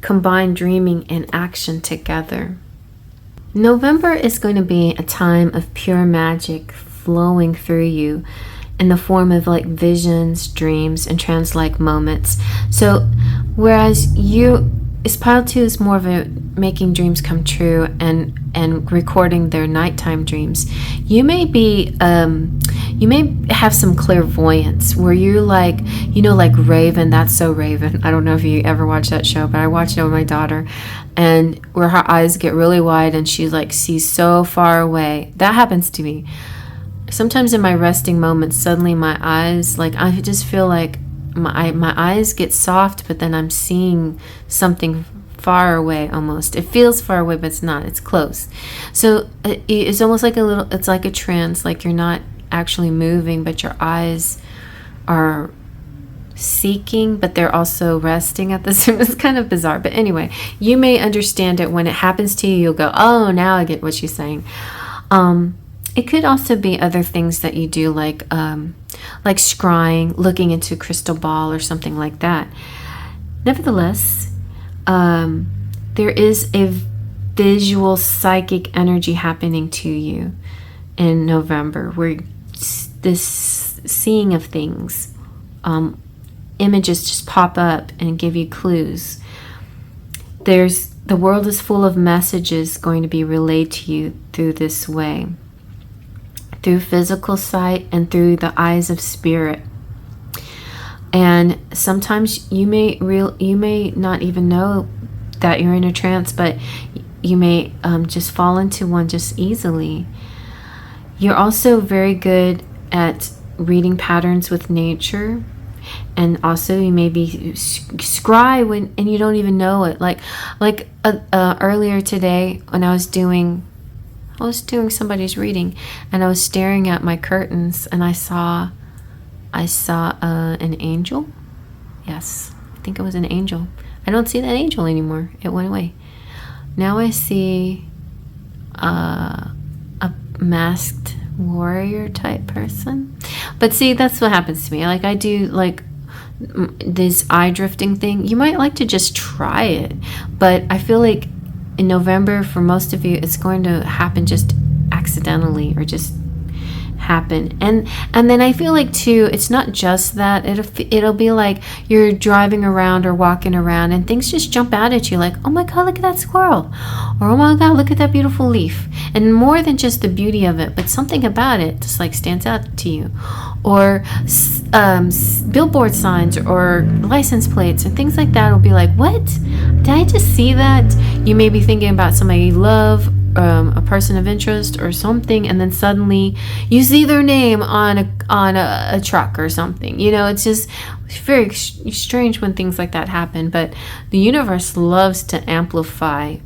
combine dreaming and action together. November is going to be a time of pure magic flowing through you in the form of like visions, dreams, and trance-like moments. So whereas pile 2 is more of a making dreams come true and recording their nighttime dreams, you may have some clairvoyance where you're like, like Raven. That's so Raven. I don't know if you ever watched that show, but I watched it with my daughter, and where her eyes get really wide and she like sees so far away. That happens to me sometimes in my resting moments. Suddenly my eyes, like I just feel like my eyes get soft, but then I'm seeing something far away almost. It feels far away, but it's not. It's close. So it's almost like it's like a trance, like you're not actually moving, but your eyes are seeking, but they're also resting at the same. It's kind of bizarre. But anyway, you may understand it when it happens to you. You'll go, oh, now I get what she's saying. It could also be other things that you do, like scrying, looking into a crystal ball or something like that. Nevertheless, there is a visual psychic energy happening to you in November, where this seeing of things, images just pop up and give you clues. The world is full of messages going to be relayed to you through this way, through physical sight and through the eyes of spirit. And sometimes you may not even know that you're in a trance, but you may just fall into one just easily. You're also very good at reading patterns with nature, and also you may be scry and you don't even know it. Like earlier today when I was doing somebody's reading, and I was staring at my curtains, and I saw an angel. Yes, I think it was an angel. I don't see that angel anymore. It went away. Now I see a masked warrior type person. But see, that's what happens to me. Like I do like this eye drifting thing. You might like to just try it, but I feel like in November, for most of you, it's going to happen just accidentally, or just happen. And then I feel like too, it's not just that. It'll be like you're driving around or walking around and things just jump out at you, like, oh my god, look at that squirrel, or oh my god, look at that beautiful leaf. And more than just the beauty of it, but something about it just like stands out to you. Or billboard signs or license plates and things like that will be like, what? Did I just see that? You may be thinking about somebody you love, a person of interest or something, and then suddenly you see their name on a truck or something. It's just very strange when things like that happen, but the universe loves to amplify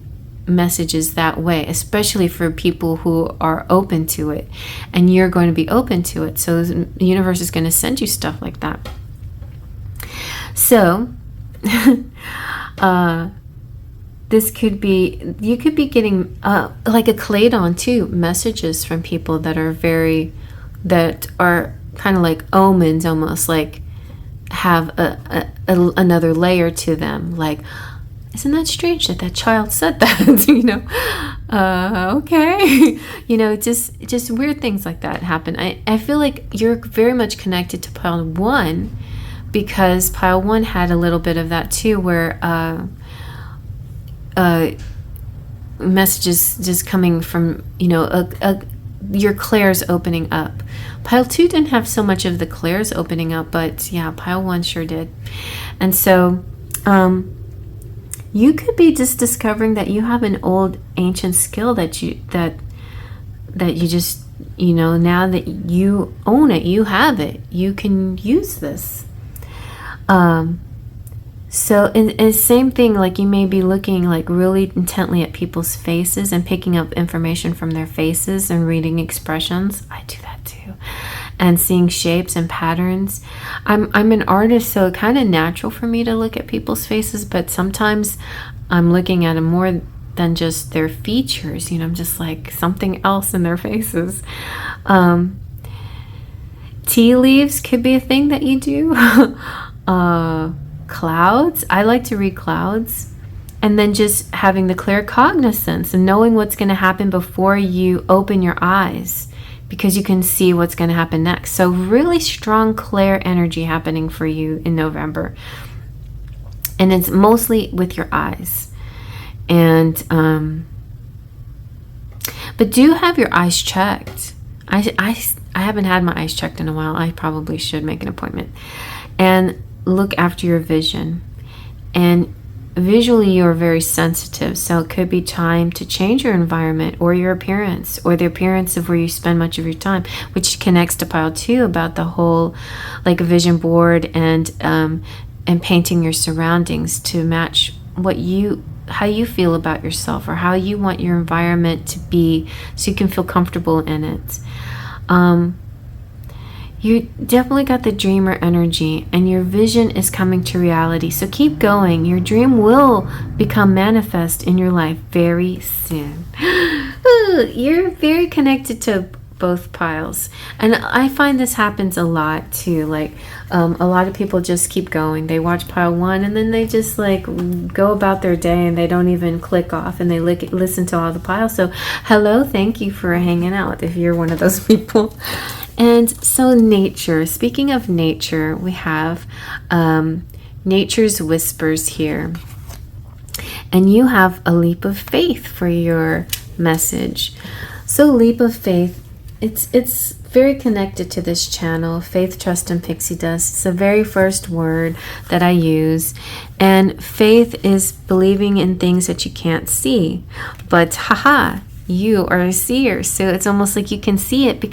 messages that way, especially for people who are open to it, and you're going to be open to it, so the universe is going to send you stuff like that. So you could be getting like a Claydon too, messages from people that are kind of like omens, almost like have another layer to them. Like, isn't that strange that child said that? Okay. Just weird things like that happen. I feel like you're very much connected to pile 1, because pile 1 had a little bit of that too, where messages just coming from, your clairs opening up. Pile 2 didn't have so much of the clairs opening up, but yeah, pile 1 sure did. And so you could be just discovering that you have an old ancient skill that you just, now that you own it, you have it, you can use this. So, and same thing, like you may be looking like really intently at people's faces and picking up information from their faces and reading expressions. I do that too. And seeing shapes and patterns. I'm an artist, so it's kind of natural for me to look at people's faces, but sometimes I'm looking at them more than just their features. You know, I'm just like something else in their faces. Tea leaves could be a thing that you do. Clouds. I like to read clouds. And then just having the clear cognizance and knowing what's going to happen before you open your eyes, because you can see what's going to happen next. So really strong, clear energy happening for you in November. And it's mostly with your eyes. And, but do have your eyes checked. I haven't had my eyes checked in a while. I probably should make an appointment. And look after your vision. And visually you're very sensitive, so it could be time to change your environment or your appearance or the appearance of where you spend much of your time, which connects to pile 2 about the whole like vision board and painting your surroundings to match how you feel about yourself or how you want your environment to be so you can feel comfortable in it. You definitely got the dreamer energy, and your vision is coming to reality. So keep going. Your dream will become manifest in your life very soon. Ooh, you're very connected to both piles. And I find this happens a lot too. Like a lot of people just keep going. They watch pile 1 and then they just like go about their day and they don't even click off and they listen to all the piles. So hello, thank you for hanging out if you're one of those people. And so nature, speaking of nature, we have nature's whispers here. And you have a leap of faith for your message. So leap of faith, it's very connected to this channel, Faith, Trust, and Pixie Dust. It's the very first word that I use. And faith is believing in things that you can't see. But haha, you are a seer, so it's almost like you can see it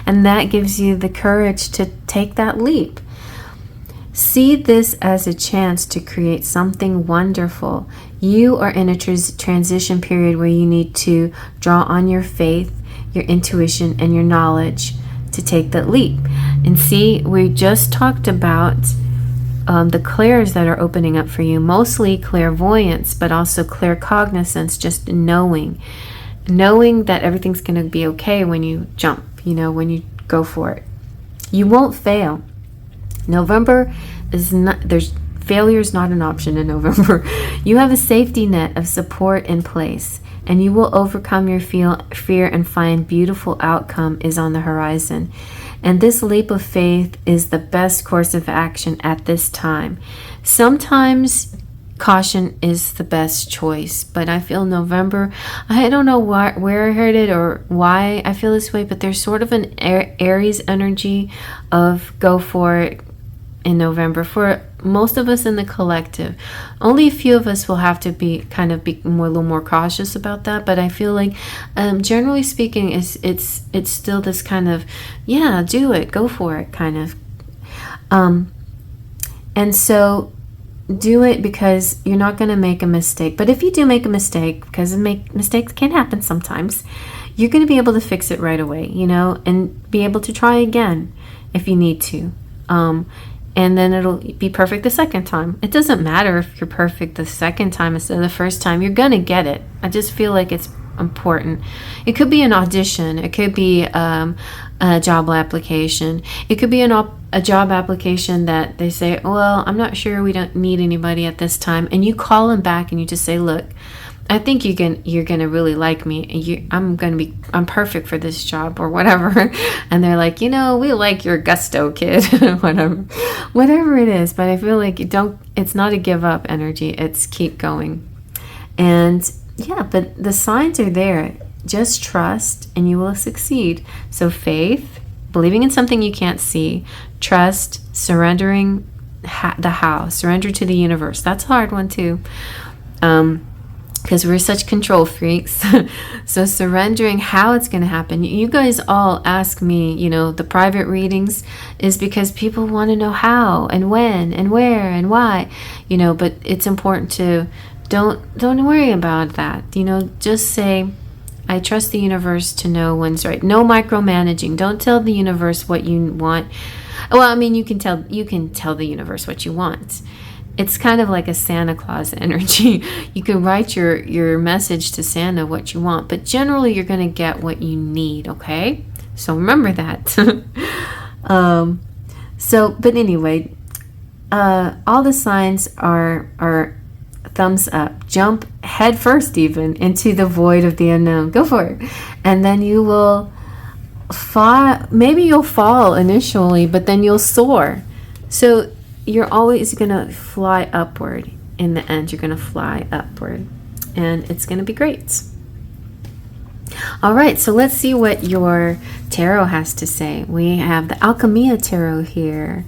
and that gives you the courage to take that leap. See this as a chance to create something wonderful. You are in a transition period where you need to draw on your faith, your intuition, and your knowledge to take that leap. And see, we just talked about the clairs that are opening up for you, mostly clairvoyance, but also claircognizance, just knowing that everything's going to be okay when you jump, when you go for it. You won't fail. November is not, failure is not an option in November. You have a safety net of support in place, and you will overcome your fear and find beautiful outcome is on the horizon. And this leap of faith is the best course of action at this time. Sometimes caution is the best choice, but I feel November, I don't know where I heard it or why I feel this way, but there's sort of an Aries energy of go for it in November for most of us in the collective. Only a few of us will have to be a little more cautious about that, but I feel like generally speaking it's still this kind of do it, go for it kind of and so do it because you're not going to make a mistake. But if you do make a mistake, because mistakes can happen sometimes, you're going to be able to fix it right away, and be able to try again if you need to. And then it'll be perfect the second time. It doesn't matter if you're perfect the second time instead of the first time. You're going to get it. I just feel like it's important. It could be an audition. It could be a job application. It could be a job application that they say, well, I'm not sure, we don't need anybody at this time. And you call them back and you just say, look, I think you're gonna really like me. I'm perfect for this job or whatever. And they're like, we like your gusto, kid. whatever it is. But I feel like it's not a give up energy. It's keep going. And but the signs are there. Just trust and you will succeed. So faith, believing in something you can't see, trust, surrendering surrender to the universe. That's a hard one too. because we're such control freaks. So surrendering how it's going to happen. You guys all ask me, you know, the private readings is because people want to know how and when and where and why, you know, but it's important to don't worry about that. You know, just say, I trust the universe to know when's right. No micromanaging. Don't tell the universe what you want. Well, I mean, you can tell the universe what you want. It's kind of like a Santa Claus energy. You can write your message to Santa what you want, but generally you're going to get what you need, okay? So remember that. But anyway, all the signs are thumbs up. Jump head first even into the void of the unknown. Go for it. And then you will fall. Maybe you'll fall initially, but then you'll soar. So you're always going to fly upward. In the end, you're going to fly upward. And it's going to be great. All right, so let's see what your tarot has to say. We have the Alchemia Tarot here.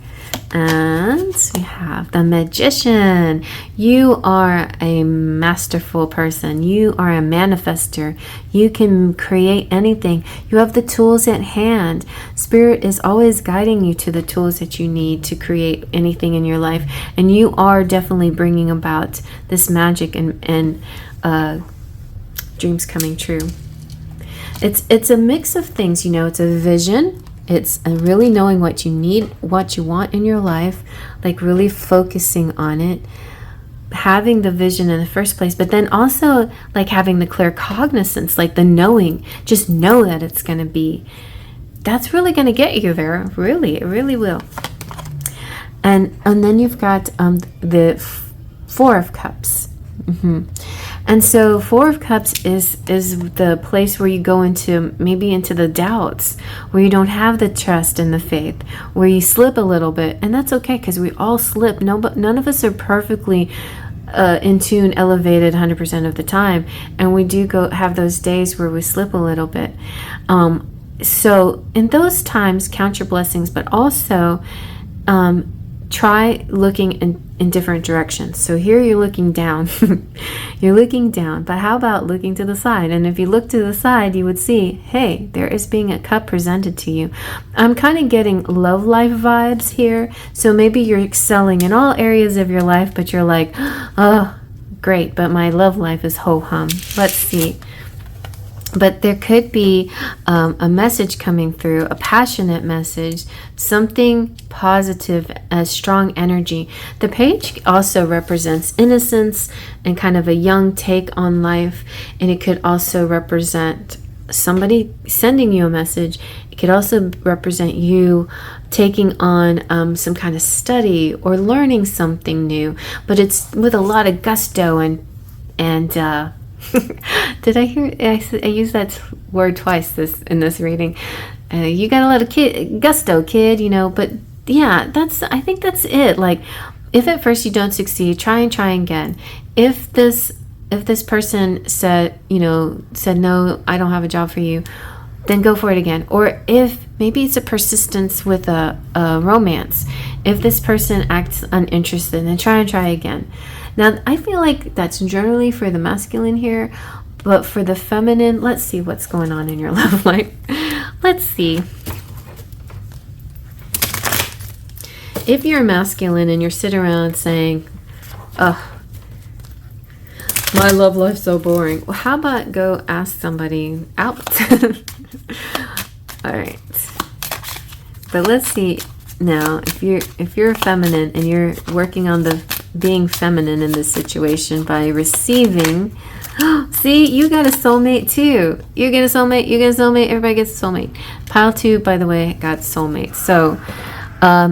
And we have the Magician. You are a masterful person. You are a manifester. You can create anything. You have the tools at hand. Spirit is always guiding you to the tools that you need to create anything in your life. And you are definitely bringing about this magic and dreams coming true. It's a mix of things, you know. It's a vision. It's really knowing what you need, what you want in your life, like really focusing on it, having the vision in the first place, but then also like having the clear cognizance, like the knowing, just know that it's going to be. That's really going to get you there. Really, it really will. And then you've got the Four of Cups. And so Four of Cups is the place where you go into the doubts, where you don't have the trust and the faith, where you slip a little bit. And that's okay, because we all slip. None of us are perfectly in tune, elevated 100% of the time. And we do have those days where we slip a little bit. So in those times, count your blessings, but also try looking in different directions. So here you're looking down. You're looking down, but how about looking to the side? And if you look to the side, you would see, hey, there is being a cup presented to you. I'm kind of getting love life vibes here. So maybe you're excelling in all areas of your life, but you're like, oh, great, but my love life is ho-hum. Let's see. But there could be a message coming through, a passionate message, something positive, a strong energy. The page also represents innocence and kind of a young take on life. And it could also represent somebody sending you a message. It could also represent you taking on some kind of study or learning something new. But it's with a lot of gusto and did I hear? I used that word twice in this reading. You got a lot of gusto, kid. You know, but yeah, I think that's it. Like, if at first you don't succeed, try again. If this person said no, I don't have a job for you, then go for it again. Or if maybe it's a persistence with a romance. If this person acts uninterested, then try again. Now, I feel like that's generally for the masculine here, but for the feminine, let's see what's going on in your love life. Let's see. If you're masculine and you're sitting around saying, oh, my love life's so boring. Well, how about go ask somebody out? All right. But let's see now, if you're feminine and you're working on the being feminine in this situation by receiving, see, you got a soulmate too. You get a soulmate, everybody gets a soulmate. Pile 2, by the way, got soulmate. So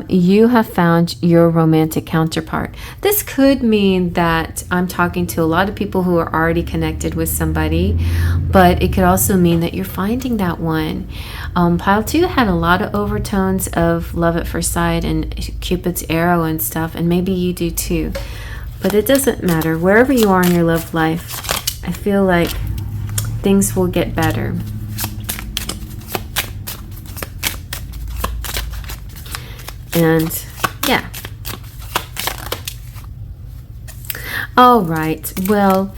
you have found your romantic counterpart. This could mean that I'm talking to a lot of people who are already connected with somebody, but it could also mean that you're finding that one. Pile 2 had a lot of overtones of love at first sight and Cupid's arrow and stuff, and maybe you do too. But it doesn't matter. Wherever you are in your love life, I feel like things will get better. And yeah. All right. Well,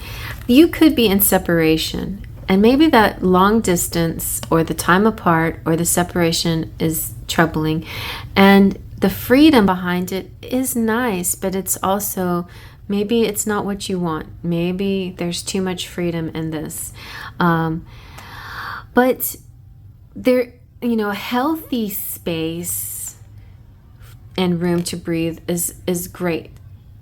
you could be in separation, and maybe that long distance or the time apart or the separation is troubling, and the freedom behind it is nice, but it's also, maybe it's not what you want. Maybe there's too much freedom in this. But there, a healthy space and room to breathe is great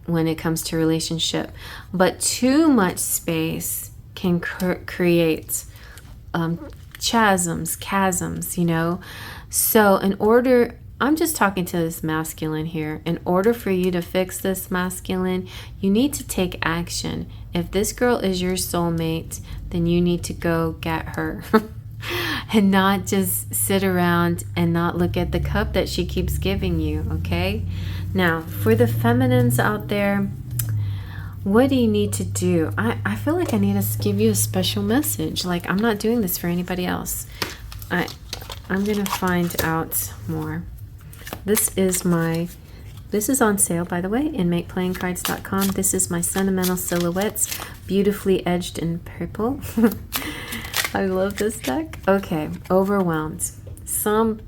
when it comes to relationship. But too much space can create chasms, chasms, So I'm just talking to this masculine here. In order for you to fix this masculine, you need to take action. If this girl is your soulmate, then you need to go get her. And not just sit around and not look at the cup that she keeps giving you, okay? Now, for the feminines out there, what do you need to do? I feel like I need to give you a special message. Like, I'm not doing this for anybody else. I'm going to find out more. This is on sale, by the way, in makeplayingcards.com. This is my sentimental silhouettes, beautifully edged in purple. I love this deck. Okay, overwhelmed. Someone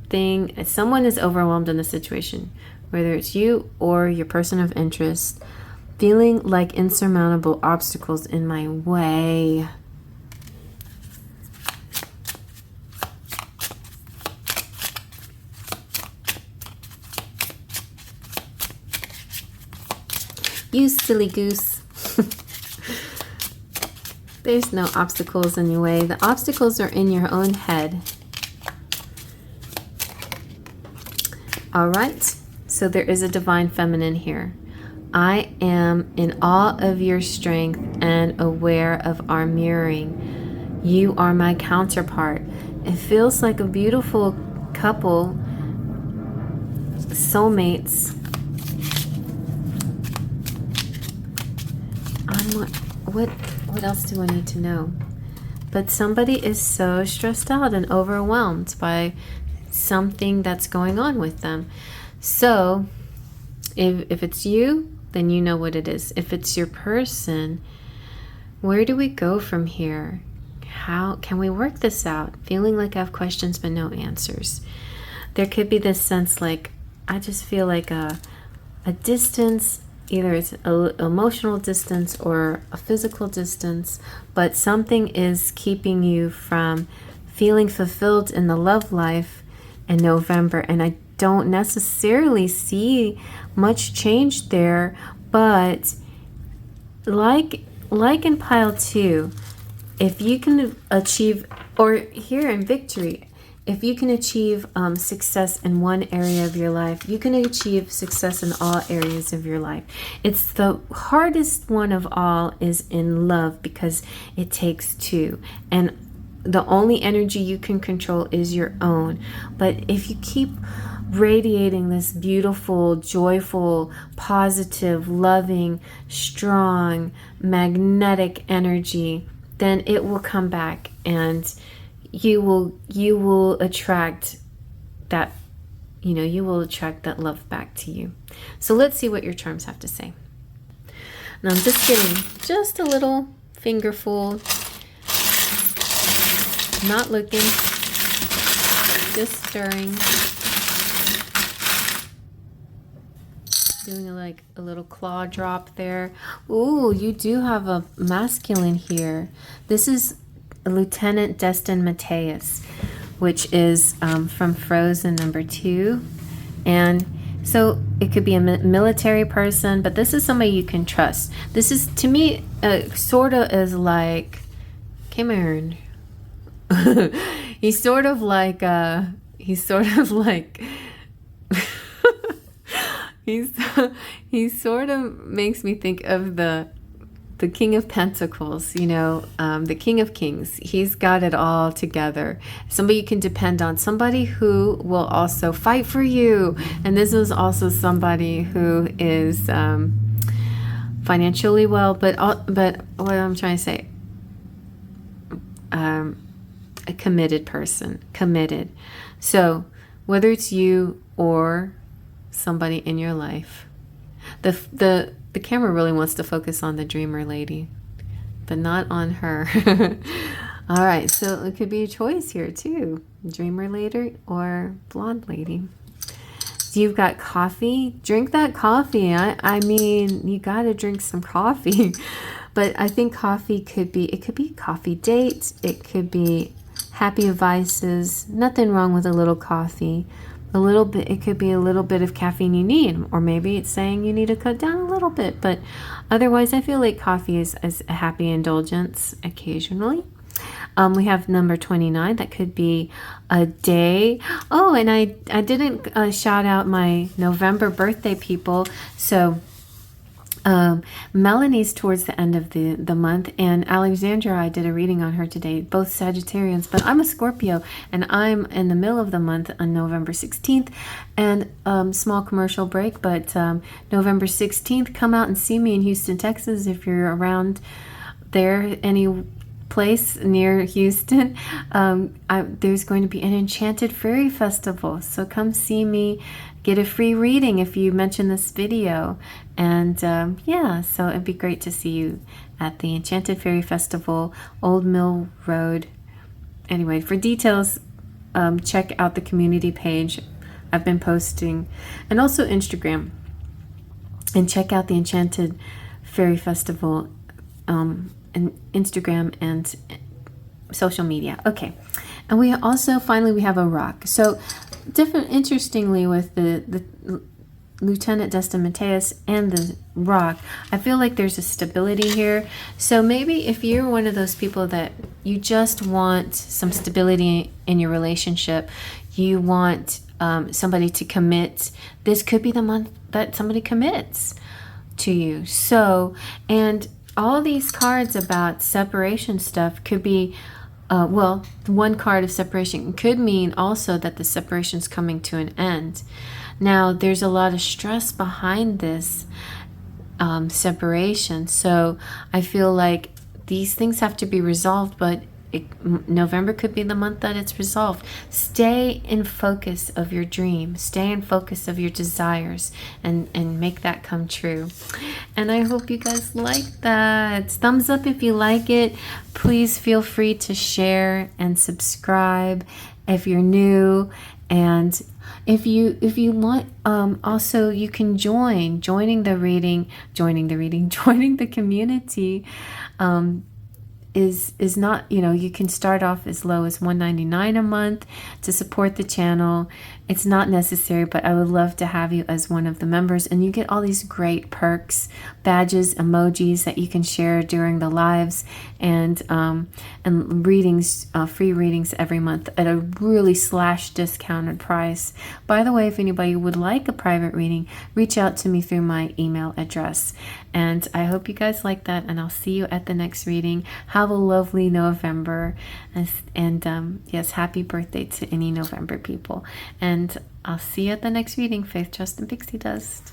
is overwhelmed in the situation, whether it's you or your person of interest, feeling like insurmountable obstacles in my way. You silly goose. There's no obstacles in your way. The obstacles are in your own head. All right. So there is a divine feminine here. I am in awe of your strength and aware of our mirroring. You are my counterpart. It feels like a beautiful couple, soulmates. What else do I need to know? But somebody is so stressed out and overwhelmed by something that's going on with them. So if it's you, then you know what it is. If it's your person, where do we go from here? How can we work this out? Feeling like I have questions but no answers. There could be this sense like, I just feel like a distance. Either it's an emotional distance or a physical distance, but something is keeping you from feeling fulfilled in the love life in November. And I don't necessarily see much change there, but like in pile 2, if you can achieve, or here in victory, if you can achieve success in one area of your life, you can achieve success in all areas of your life. It's the hardest one of all is in love, because it takes two. And the only energy you can control is your own. But if you keep radiating this beautiful, joyful, positive, loving, strong, magnetic energy, then it will come back, and you will attract that, you will attract that love back to you. So let's see what your charms have to say. Now I'm just getting just a little fingerful, not looking, just stirring, doing a little claw drop there. Ooh, you do have a masculine here. This is Lieutenant Destin Mateus, which is from Frozen #2. And so it could be a military person, but this is somebody you can trust. This is, to me, sort of is like Cameron. He's sort of like he sort of makes me think of the King of Pentacles, the King of Kings. He's got it all together. Somebody you can depend on, somebody who will also fight for you. And this is also somebody who is financially well, but what I'm trying to say, a committed person, committed. So whether it's you or somebody in your life, the camera really wants to focus on the dreamer lady, but not on her. All right, so it could be a choice here too. Dreamer lady or blonde lady. So you've got coffee. Drink that coffee. I mean, you got to drink some coffee. But I think coffee could be, it could be coffee date. It could be happy vices. Nothing wrong with a little coffee. A little bit, it could be a little bit of caffeine you need, or maybe it's saying you need to cut down a little bit. But otherwise, I feel like coffee is a happy indulgence occasionally. We have number 29. That could be a day. Oh, and I didn't shout out my November birthday people. So Melanie's towards the end of the month, and Alexandra, I did a reading on her today, both Sagittarians, but I'm a Scorpio, and I'm in the middle of the month on November 16th, and small commercial break, but November 16th, come out and see me in Houston, Texas, if you're around there, any place near Houston. There's going to be an Enchanted Fairy Festival, so come see me. Get a free reading if you mention this video. And yeah, so it'd be great to see you at the Enchanted Fairy Festival, Old Mill Road. Anyway, for details, check out the community page. I've been posting, and also Instagram. And check out the Enchanted Fairy Festival and Instagram and social media. Okay, and we also finally we have a rock. So interestingly, with the Lieutenant Destin Mateus and the rock, I feel like there's a stability here. So maybe if you're one of those people that you just want some stability in your relationship, you want somebody to commit, this could be the month that somebody commits to you. So, and all these cards about separation stuff could be well, one card of separation could mean also that the separation's coming to an end. Now, there's a lot of stress behind this separation. So I feel like these things have to be resolved, but November could be the month that it's resolved. Stay in focus of your dream. Stay in focus of your desires and make that come true. And I hope you guys like that. Thumbs up if you like it. Please feel free to share and subscribe if you're new. And if you want, also you can join the reading, joining the community. Is not, you can start off as low as $1.99 a month to support the channel. It's not necessary, but I would love to have you as one of the members, and you get all these great perks, badges, emojis that you can share during the lives, and readings, free readings every month at a really discounted price. By the way, if anybody would like a private reading, reach out to me through my email address. And I hope you guys like that, and I'll see you at the next reading. Have a lovely November, and yes, happy birthday to any November people. And I'll see you at the next reading. Faith, Trust, and Pixie Dust.